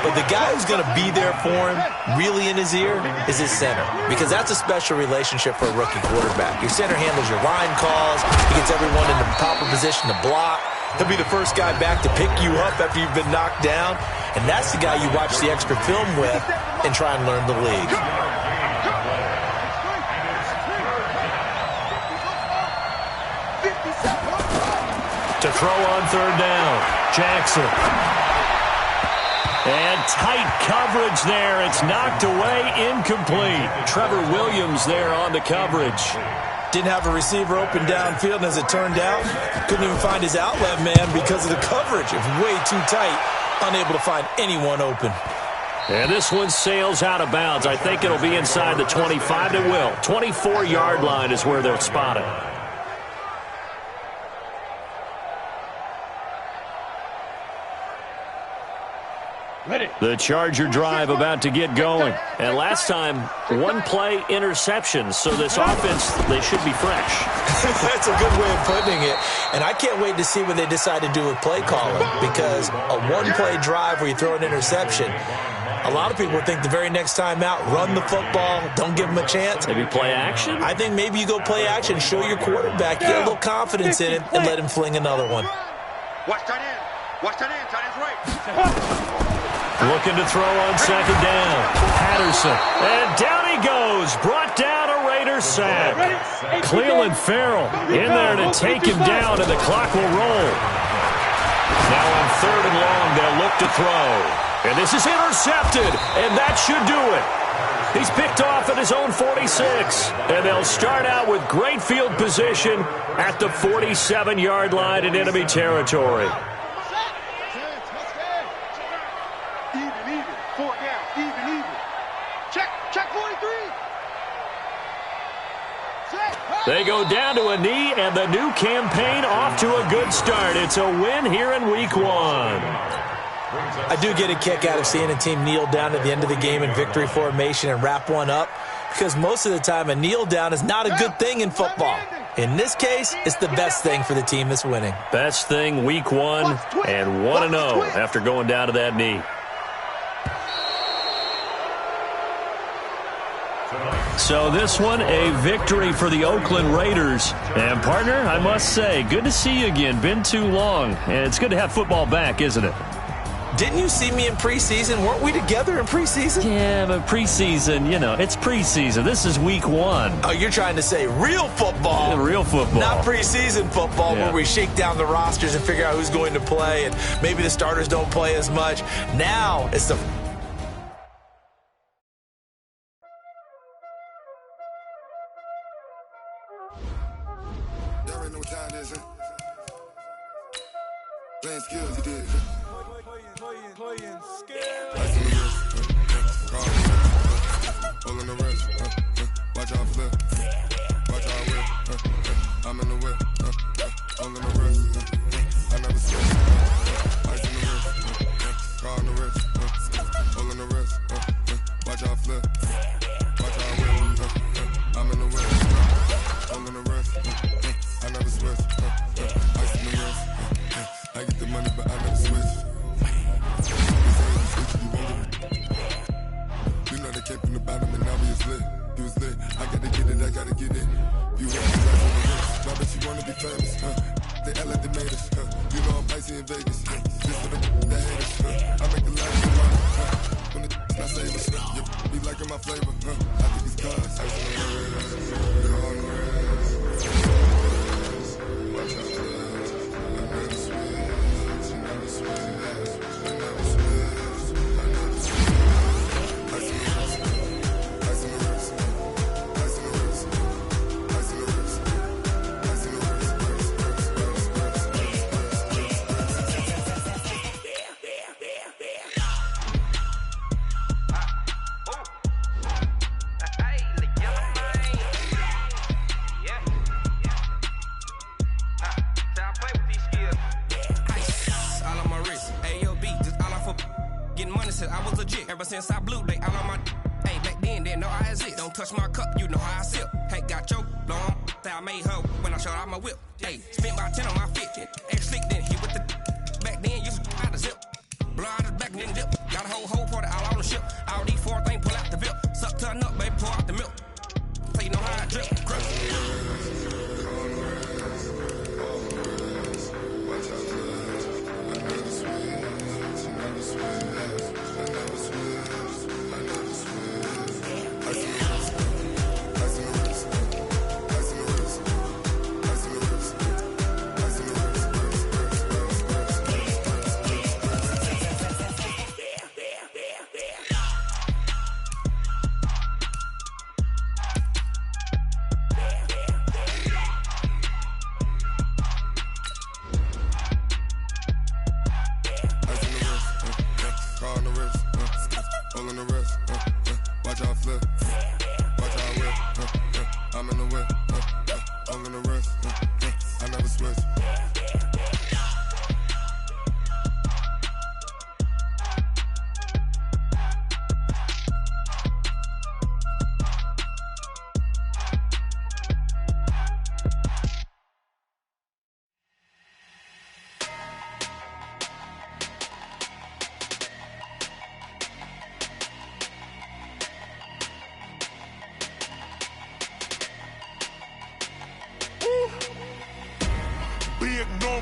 But the guy who's going to be there for him, really in his ear, is his center, because that's a special relationship for a rookie quarterback. Your center handles your line calls. He gets everyone in the proper position to block. He'll be the first guy back to pick you up after you've been knocked down, and that's the guy you watch the extra film with and try and learn the league. To throw on 3rd down, Jackson. And tight coverage there. It's knocked away, incomplete. Trevor Williams there on the coverage. Didn't have a receiver open downfield, and as it turned out, couldn't even find his outlet man because of the coverage. It was way too tight, unable to find anyone open. And this one sails out of bounds. I think it'll be inside the 25. It will. 24-yard line is where they'll spot it. The Charger drive about to get going. And last time, one-play interception. So this offense, they should be fresh. That's a good way of putting it. And I can't wait to see what they decide to do with play calling, because a one-play drive where you throw an interception, a lot of people think the very next time out, run the football, don't give them a chance. Maybe play action? I think maybe you go play action, show your quarterback, get a little confidence in him, and let him fling another one. Watch tight end. Watch tight end. Tight end's right. Looking to throw on second down. Patterson. And down he goes. Brought down a Raider sack. Cleveland Farrell in there to take him down, and the clock will roll. Now on 3rd and long, they'll look to throw. And this is intercepted, and that should do it. He's picked off at his own 46. And they'll start out with great field position at the 47-yard line in enemy territory. They go down to a knee, and the new campaign off to a good start. It's a win here in Week 1. I do get a kick out of seeing a team kneel down at the end of the game in victory formation and wrap one up, because most of the time a kneel down is not a good thing in football. In this case, it's the best thing for the team that's winning. Best thing Week 1 and 1-0 after going down to that knee. So this one, a victory for the Oakland Raiders. And, partner, I must say, good to see you again. Been too long. And it's good to have football back, isn't it? Didn't you see me in preseason? Weren't we together in preseason? Yeah, but preseason, it's preseason. This is Week 1. Oh, you're trying to say real football. Yeah, real football. Not preseason football, where we shake down the rosters and figure out who's going to play, and maybe the starters don't play as much. Now it's the... Playing skills, you did. Playing skills. All in the rest. Watch out flip. Watch out whip. I'm in the whip. All in the rest. I never slip. Ice in the wrist. Car in the wrist. All in the rest. Watch out flip. Watch out whip. I'm in the whip. All in the rest. I never switch. Ice in the wrist. I get the money, but I never switch. You know they came from the bottom and now we is lit. You was lit. I gotta get it, I gotta get it. You want to rap on the wrist. Now that you wanna be famous, they act like they made us. You know I'm icy in Vegas. Just for the haters. I make a lot of money. When the not save us. You be liking my flavor. I think it's cause. Ice on the wrist. On the wrist. Watch out. Since I blew, they all on my hey, back then, didn't know I exist. Don't touch my cup, you know how I sip. Hey, got your long, that I made her when I showed out my whip. Hey, spent about 10 on my fit. Ex slick, then hit with the back then, used to out the zip. Blow out his back, then dip. Got a whole party all on the ship. All these 4 things, pull out the VIP. Suck to a nut, baby, pour out the milk. So you know how I drip.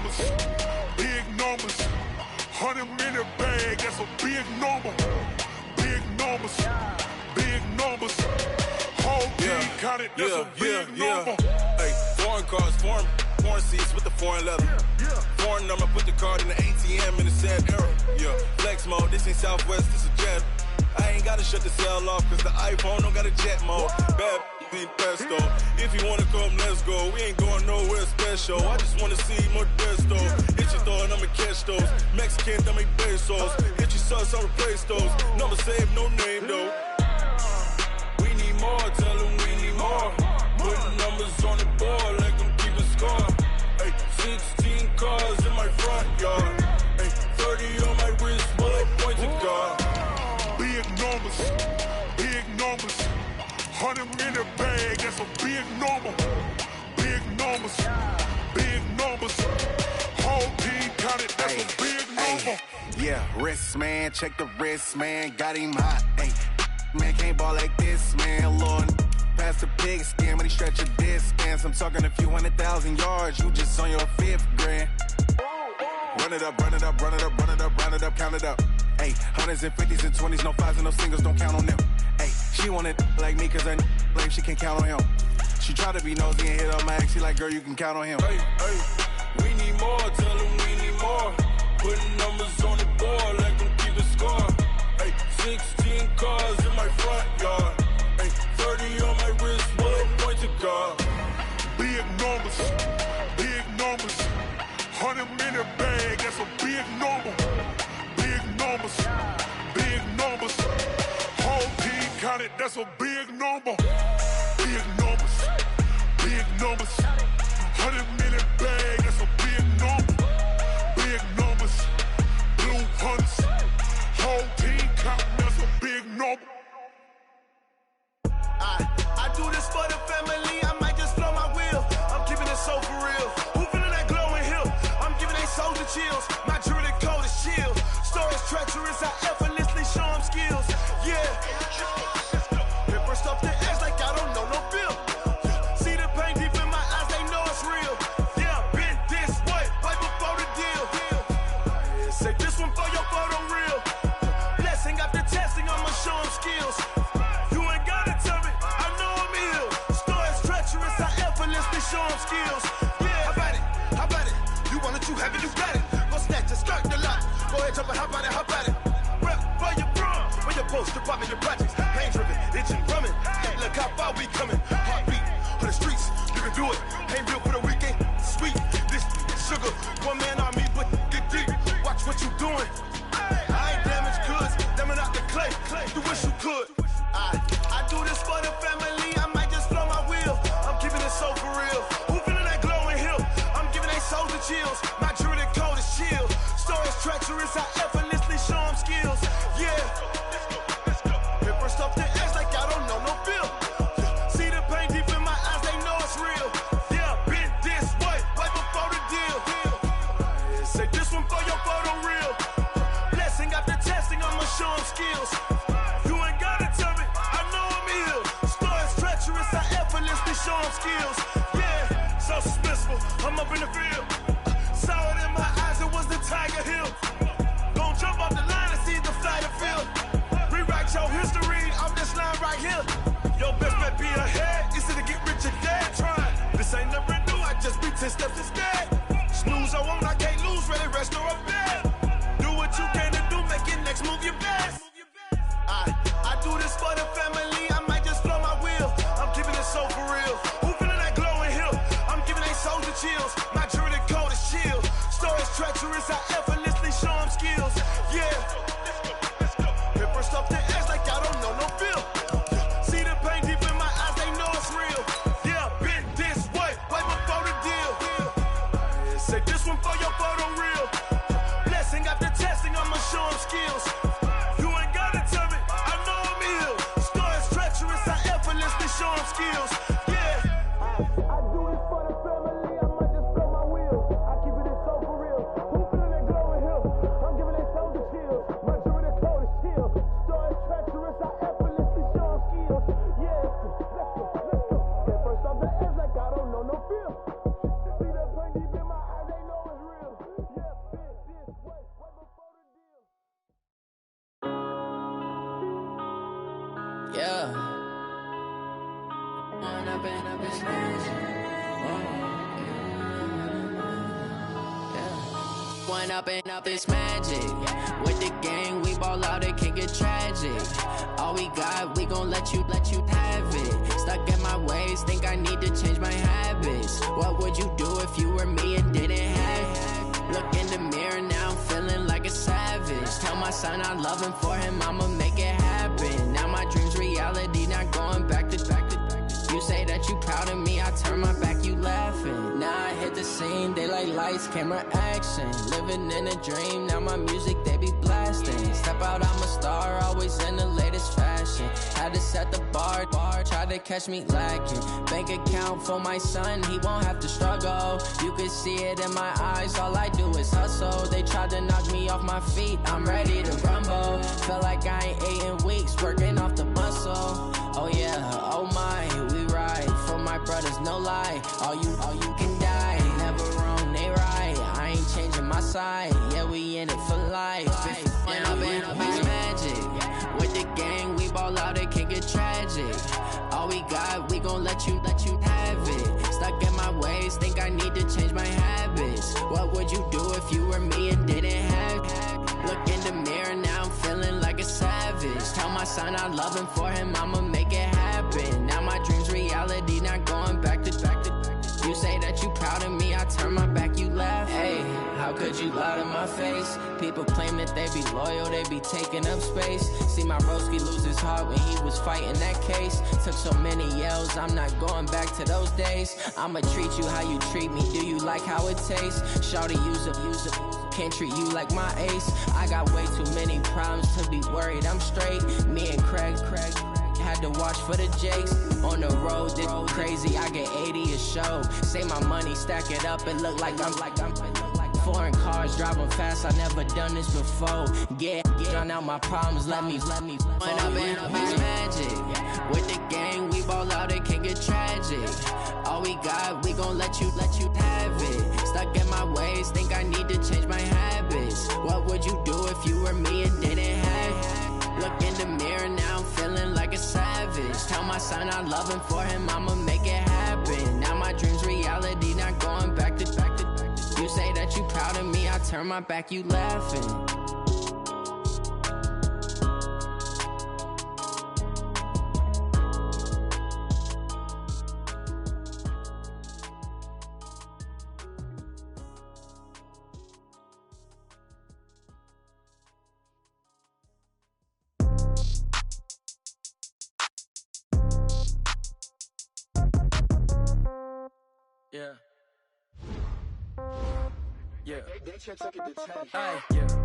numbers, big numbers. 100-minute bag, that's a big number. Big numbers, big numbers. Whole team counted, that's a big number. Hey, foreign cars, foreign seats with the foreign leather. Foreign number, put the card in the ATM in the sad era. Yeah, flex mode, this ain't Southwest, this is jet. I ain't gotta shut the cell off, cause the iPhone don't got a jet mode. Bad need pesto. If you wanna come, let's go. We ain't going nowhere special. I just wanna see Modesto. Hit your throw and I'ma catch those. Mexican, I make pesos. Hit your sauce, I'll replace those. Number saved, no name though. We need more, tell them we need more. Putting numbers on the board like I'm keeping score. Hey, 16 cars in my front yard. Hey, 30 on my wrist, bullet point to God. Big numbers, big numbers. 100-minute bag, that's a big number. Big numbers, big numbers. Whole team counted, that's a big number. Yeah, wrist man, check the wrist man, got him hot. Ay, man can't ball like this, man. Lord, past the pig skin, when he stretch a distance. I'm talking a few 100,000 yards, you just on your 5th grand. Run it up, run it up, run it up, run it up, run it up, count it up. Ay, 100s and 50s and 20s, no 5s and no singles, don't count on them. Ay, she want it like me, cause her lame, she can't count on him. She try to be nosy and hit up my ex, she like, girl, you can count on him. Hey, we need more, tell them we need more. Putting numbers on the board like I'm keeping score. Hey, 16 cars in my front yard. Hey, 30 on my wrist, bullet point to God. Big numbers, big numbers. 100-minute bag, that's a big number. Big numbers, big numbers. Whole team counted, that's a big number. Big numbers, big numbers. 100-minute bag, that's a big number. Big numbers, blue hunts. Whole team counting, that's a big number. I do this for the family, I might just blow my wheel. I'm keeping it so for real. Who feeling that glowing hill? I'm giving they soldier chills. My jewelry code is chill. Stories treacherous, I effortlessly show them skills. Yeah. Paper stuff the edge like I don't know no feel. See the pain deep in my eyes, they know it's real. Yeah, been this way, right before the deal. Say this one for your photo real. Blessing after testing, I'ma show them skills. You ain't gotta tell me, I know I'm ill. Stories treacherous, I effortlessly show them skills. Yeah, how about it? You want it, you have it, you got it. Go snatch it, skirt the lot. Go ahead, jump it, how about it? Rep where you from, where you post, department, your projects. Pain driven, itching, drumming. Hey, look how far we coming. Heartbeat on the streets, you can do it. Ain't real for the weekend, sweet. This sugar, one man army, but get deep. Watch what you doing. I ain't damaged goods, damn out the clay. You wish you could. I do this for the family, I might just blow my wheel. I'm keeping it so for real. Who feeling that glowing hill? I'm giving they soldier chills. My jewelry code is chill. Stories treacherous, I effortlessly show them skills. Yeah. Paper stuff the edge like I don't know no feel. See the pain deep in my eyes, they know it's real. Yeah, been this way, right before the deal. Say this one for your photo real. Blessing after testing, I'ma show them skills. You ain't gotta tell me, I know I'm ill. Stories treacherous, I effortlessly show them skills. Yeah, so suspenseful, I'm up in the field. Saw it in my eyes, it was the Tiger Hill. Gon' jump off the line and see the fly the field. Rewrite your history off this line right here. Your best bet be ahead, easy to get rich or dead. Trying, this ain't never new, I just be 10 steps instead. Snooze I won't, I can't lose, ready, rest or up bed. Do what you can to do, make your next move your best. I do this for the family, I might just blow my wheel. I'm keeping it so for real. Who feeling that glowing hill? I'm giving they soldier chills. My jewelry code is chill. Stories treacherous, I effortlessly show them skills. Yeah. Paper stuff the edge like I don't know no feel. See the pain deep in my eyes, they know it's real. Yeah, been this way, right before the deal. up, it's magic. One up and up, it's magic. With the gang, we ball out, it can get tragic. All we got, we gon' let you have it. Stuck in my ways, think I need to change my habits. What would you do if you were me and didn't have it? Look in the mirror, now I'm feeling like a savage. Tell my son I love him, for him I'ma make it happen. Now my dream's reality, not going back to. You say that you proud of me, I turn my back, you laughing. Now I hit the scene, they like lights, camera, action. Living in a dream, now my music, they be blasting. Step out, I'm a star, always in the latest fashion. Had to set the bar, try to catch me lacking. Bank account for my son, he won't have to struggle. You can see it in my eyes, all I do is hustle. They tried to knock me off my feet, I'm ready to rumble. Feel like I ain't ate in weeks, working off the muscle. Oh yeah, oh my, we ride for my brothers, no lie. All you can die, never wrong, they right. I ain't changing my side, yeah, we in it for life. And up, it's magic. With the gang, we ball out, it can get tragic. All we got, we gon' let you have it. Stuck in my ways, think I need to change my habits. What would you do if you were me and didn't have it? Look in the mirror, now I'm feeling like a savage. Tell my son I love him, for him I'ma make it happen. Now my dream's reality, not going back to. You say that you proud of me, I turn my back, you laugh. Hey, how could you lie to my face? People claim that they be loyal, they be taking up space. See my broski lose his heart when he was fighting that case. Took so many yells, I'm not going back to those days. I'ma treat you how you treat me, do you like how it tastes? Shawty, use up, can't treat you like my ace. I got way too many problems to be worried, I'm straight. Me and Craig had to watch for the Jakes. On the road, this crazy, I get 80 a show. Say my money, stack it up, it look like I'm foreign cars, driving fast, I never done this before. Get drown out my problems, let me One up and up, it's magic. With the gang, we ball out, it can get tragic. All we got, we gon' let you have it. Stuck in my ways, think I need to change my habits. What would you do if you were me and didn't have it? Look in the mirror, now I'm feeling like a savage. Tell my son I love him, for him I'ma make it happen. Now my dream's reality, not going back to. You say that you proud of me, I turn my back, you laughing. Yeah. Yeah.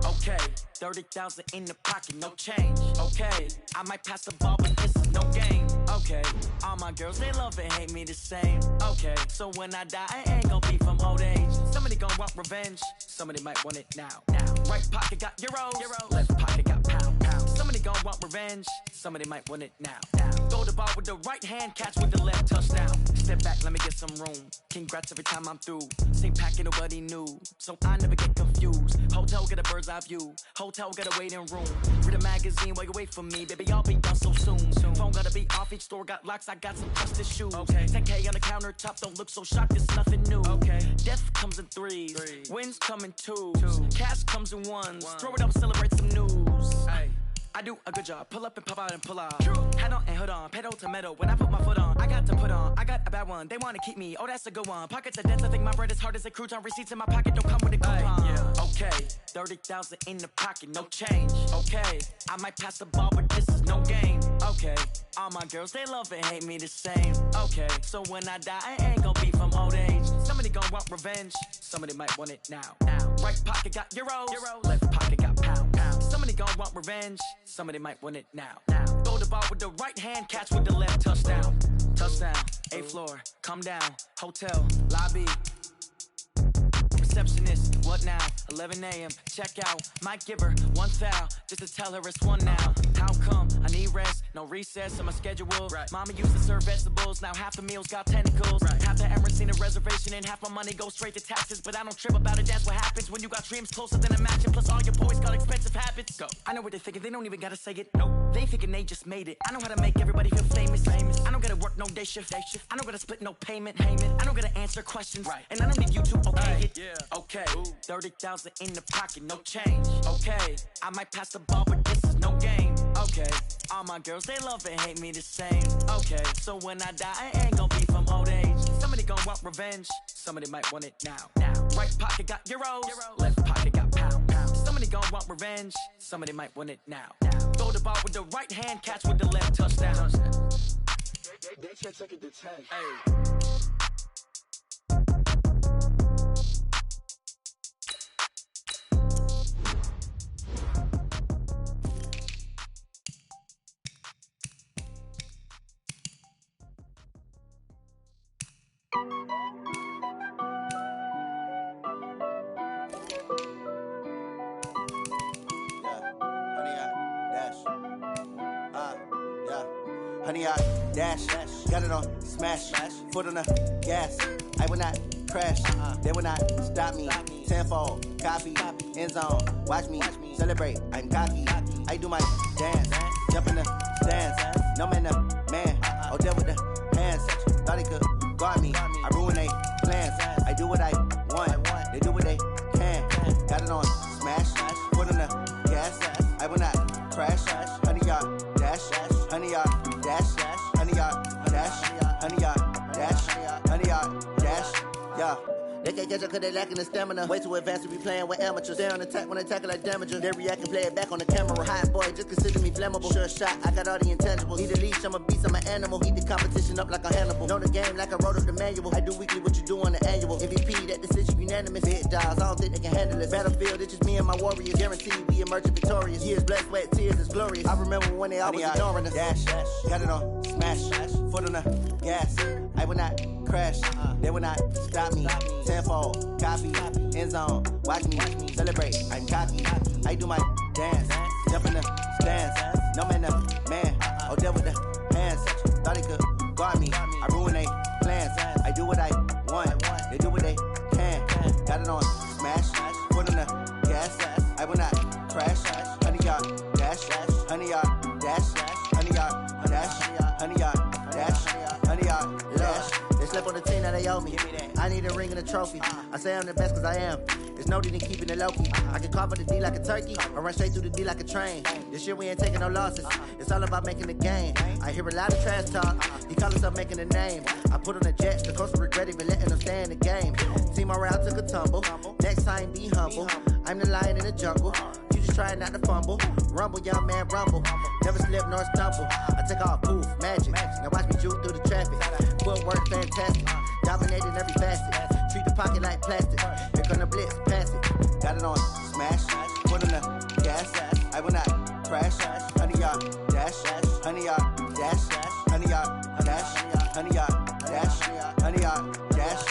Okay. 30,000 in the pocket, no change. Okay. I might pass the ball, but this is no game. Okay. All my girls, they love and hate me the same. Okay. So when I die, I ain't gon' be from old age. Somebody gon' want revenge. Somebody might want it now. Right pocket got euros. Left pocket got pounds. Somebody gon' want revenge. Somebody might want it now. Throw the ball with the right hand, catch with the left, touchdown. Step back, let me get some room. Congrats every time I'm through. Same packet, nobody knew, so I never get confused. Hotel get a bird's eye view. Hotel get a waiting room. Read a magazine while you wait for me, baby. I'll be done so soon. Phone gotta be off. Each store got locks. I got some trusted shoes. Okay. 10K on the countertop. Don't look so shocked. It's nothing new. Okay. Death comes in threes. Wins come in twos. Cash comes in ones. Throw it up, celebrate some news. Hey. I do a good job, pull up and pop out and pull out. Hat on and hood on, pedal to metal. When I put my foot on, I got to put on. I got a bad one, they wanna keep me. Oh, that's a good one. Pockets are dense, I think my bread is hard as a crouton. Receipts in my pocket don't come with a coupon. Yeah. Okay, 30,000 in the pocket, no change. Okay, I might pass the ball, but this is no game. Okay, all my girls, they love and hate me the same. Okay, so when I die, I ain't gon' be from old age. Somebody gon' want revenge, somebody might want it now. Right pocket got euros. Left pocket got pounds. Somebody gon' want revenge, somebody might want it now. Throw the ball with the right hand, catch with the left, touchdown. Touchdown, 8th floor, come down, hotel, lobby. receptionist. What now? 11 a.m. Check out. Might give her one foul just to tell her it's one now. How come? I need rest. No recess on my schedule. Right. Mama used to serve vegetables. Now half the meals got tentacles. Right. Half the Emirates seen a reservation and half my money goes straight to taxes. But I don't trip about it. That's what happens when you got dreams closer than a match. And plus all your boys got expensive habits. Go. I know what they're thinking. They don't even gotta say it. Nope. They thinking they just made it. I know how to make everybody feel famous. I don't gotta work no day shift. I don't gotta split no payment. I don't gotta answer questions. Right. And I don't need you to okay it. Yeah. Okay. 30,000 in the pocket, no change. Okay. I might pass the ball, but this is no game. Okay. All my girls, they love and hate me the same. Okay. So when I die, I ain't gonna be from old age. Somebody gonna want revenge. Somebody might want it now. Right pocket got euros. Left pocket got pounds. Somebody gonna want revenge. Somebody might want it now. Throw the ball with the right hand, catch with the left, touchdown. They can't take it to 10. Hey. Honey, I dash, got it on smash, foot on the gas. I will not crash, they will not stop me. Tenfold, copy, end zone, watch me celebrate. I'm cocky, I do my dance, jump in the stands. No man, man, oh there with the hands. Thought he could guard me, I ruin they plans. I do what I want, they do what they can. Got it on smash, foot on the gas. I will not crash, honey, y'all dash, honey, y'all dash, honey, y'all dash, honey, y'all dash, honey, y'all dash, yeah. They can't catch up cause they lacking the stamina. Way too advanced to be playing with amateurs. Stay on attack when they tackle like damager. They react and play it back on the camera. Hot boy, just consider me flammable. Sure shot, I got all the intangibles. Need a leash, I'm a beast, I'm an animal. Heat the competition up like a Hannibal. Know the game like I wrote up the manual. I do weekly what you do on the annual. MVP, that decision unanimous. Big dogs, I don't think they can handle it. Battlefield, it's just me and my warriors. Guaranteed we emerging victorious. Years, blood, sweat, tears, it's glorious. I remember when they always ignoring us. Dash, got it on smash, foot on the gas. I will not crash, they will not stop me. Tenfold, copy, end zone, watch me celebrate. I'm cocky, I do my dance, jump in the stands. No man, man, oh there with the hands. Thought he could guard me, I ruin they plans. I do what I want, they do what they can. Got it on smash, foot on the gas. I will not crash, honey, y'all dash, honey, y'all dash, honey, y'all dash, honey, y'all dash, honey, y'all dash. They slept on the team, now they owe me. I need a ring and a trophy. I say I'm the best cause I am. It's no need in keeping it low-key. I can carve up the D like a turkey, or run straight through the D like a train. This year we ain't taking no losses. It's all about making the game. I hear a lot of trash talk. He call himself making a name. I put on the Jets, the coach will regret even letting them stay in the game. Team morale took a tumble. Next time be humble. I'm the lion in the jungle. You just trying not to fumble. Rumble, young man, rumble. Never slip nor stumble. I take off, poof, magic. Now watch me juke through the traffic. Footwork fantastic. Dominating every facet. Treat the pocket like plastic. Here come the blitz, pass it. Got it on smash, foot on the gas. I will not crash. Honey, y'all dash, honey, y'all dash, honey, y'all dash, honey, y'all dash, honey, y'all dash.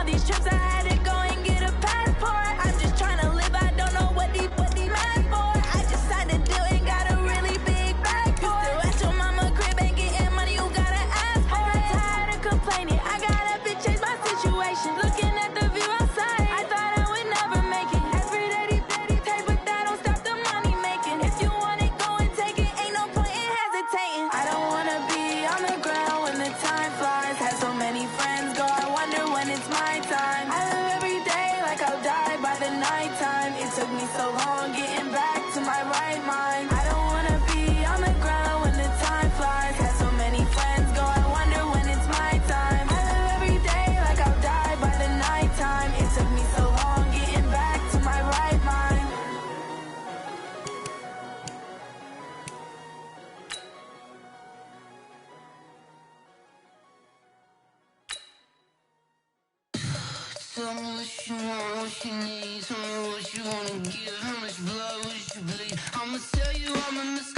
all these trips, I had to go and get a passport. I'm just trying to live, I don't know what these mad for. I just signed a deal and got a really big bag for it. Still at your mama crib and getting money, you gotta ask for it. I got tired of complaining, I got up and changed my situation. Looking at the view outside, I thought I would never make it. Every day they take, but that don't stop the money making. If you want it, go and take it, ain't no point in hesitating. I don't wanna be on the ground when the time flies. Had so many friends go, I wonder when it's my time. I live every day like I'll die by the nighttime. It took me so long getting back to my right mind. I don't wanna be on the ground when the time flies. Had so many friends go, I wonder when it's my time. I live every day like I'll die by the nighttime. It took me so long getting back to my right mind. Tell me what you want, what you need. Tell me what you wanna give. How much blood would you bleed? I'ma tell you I'm a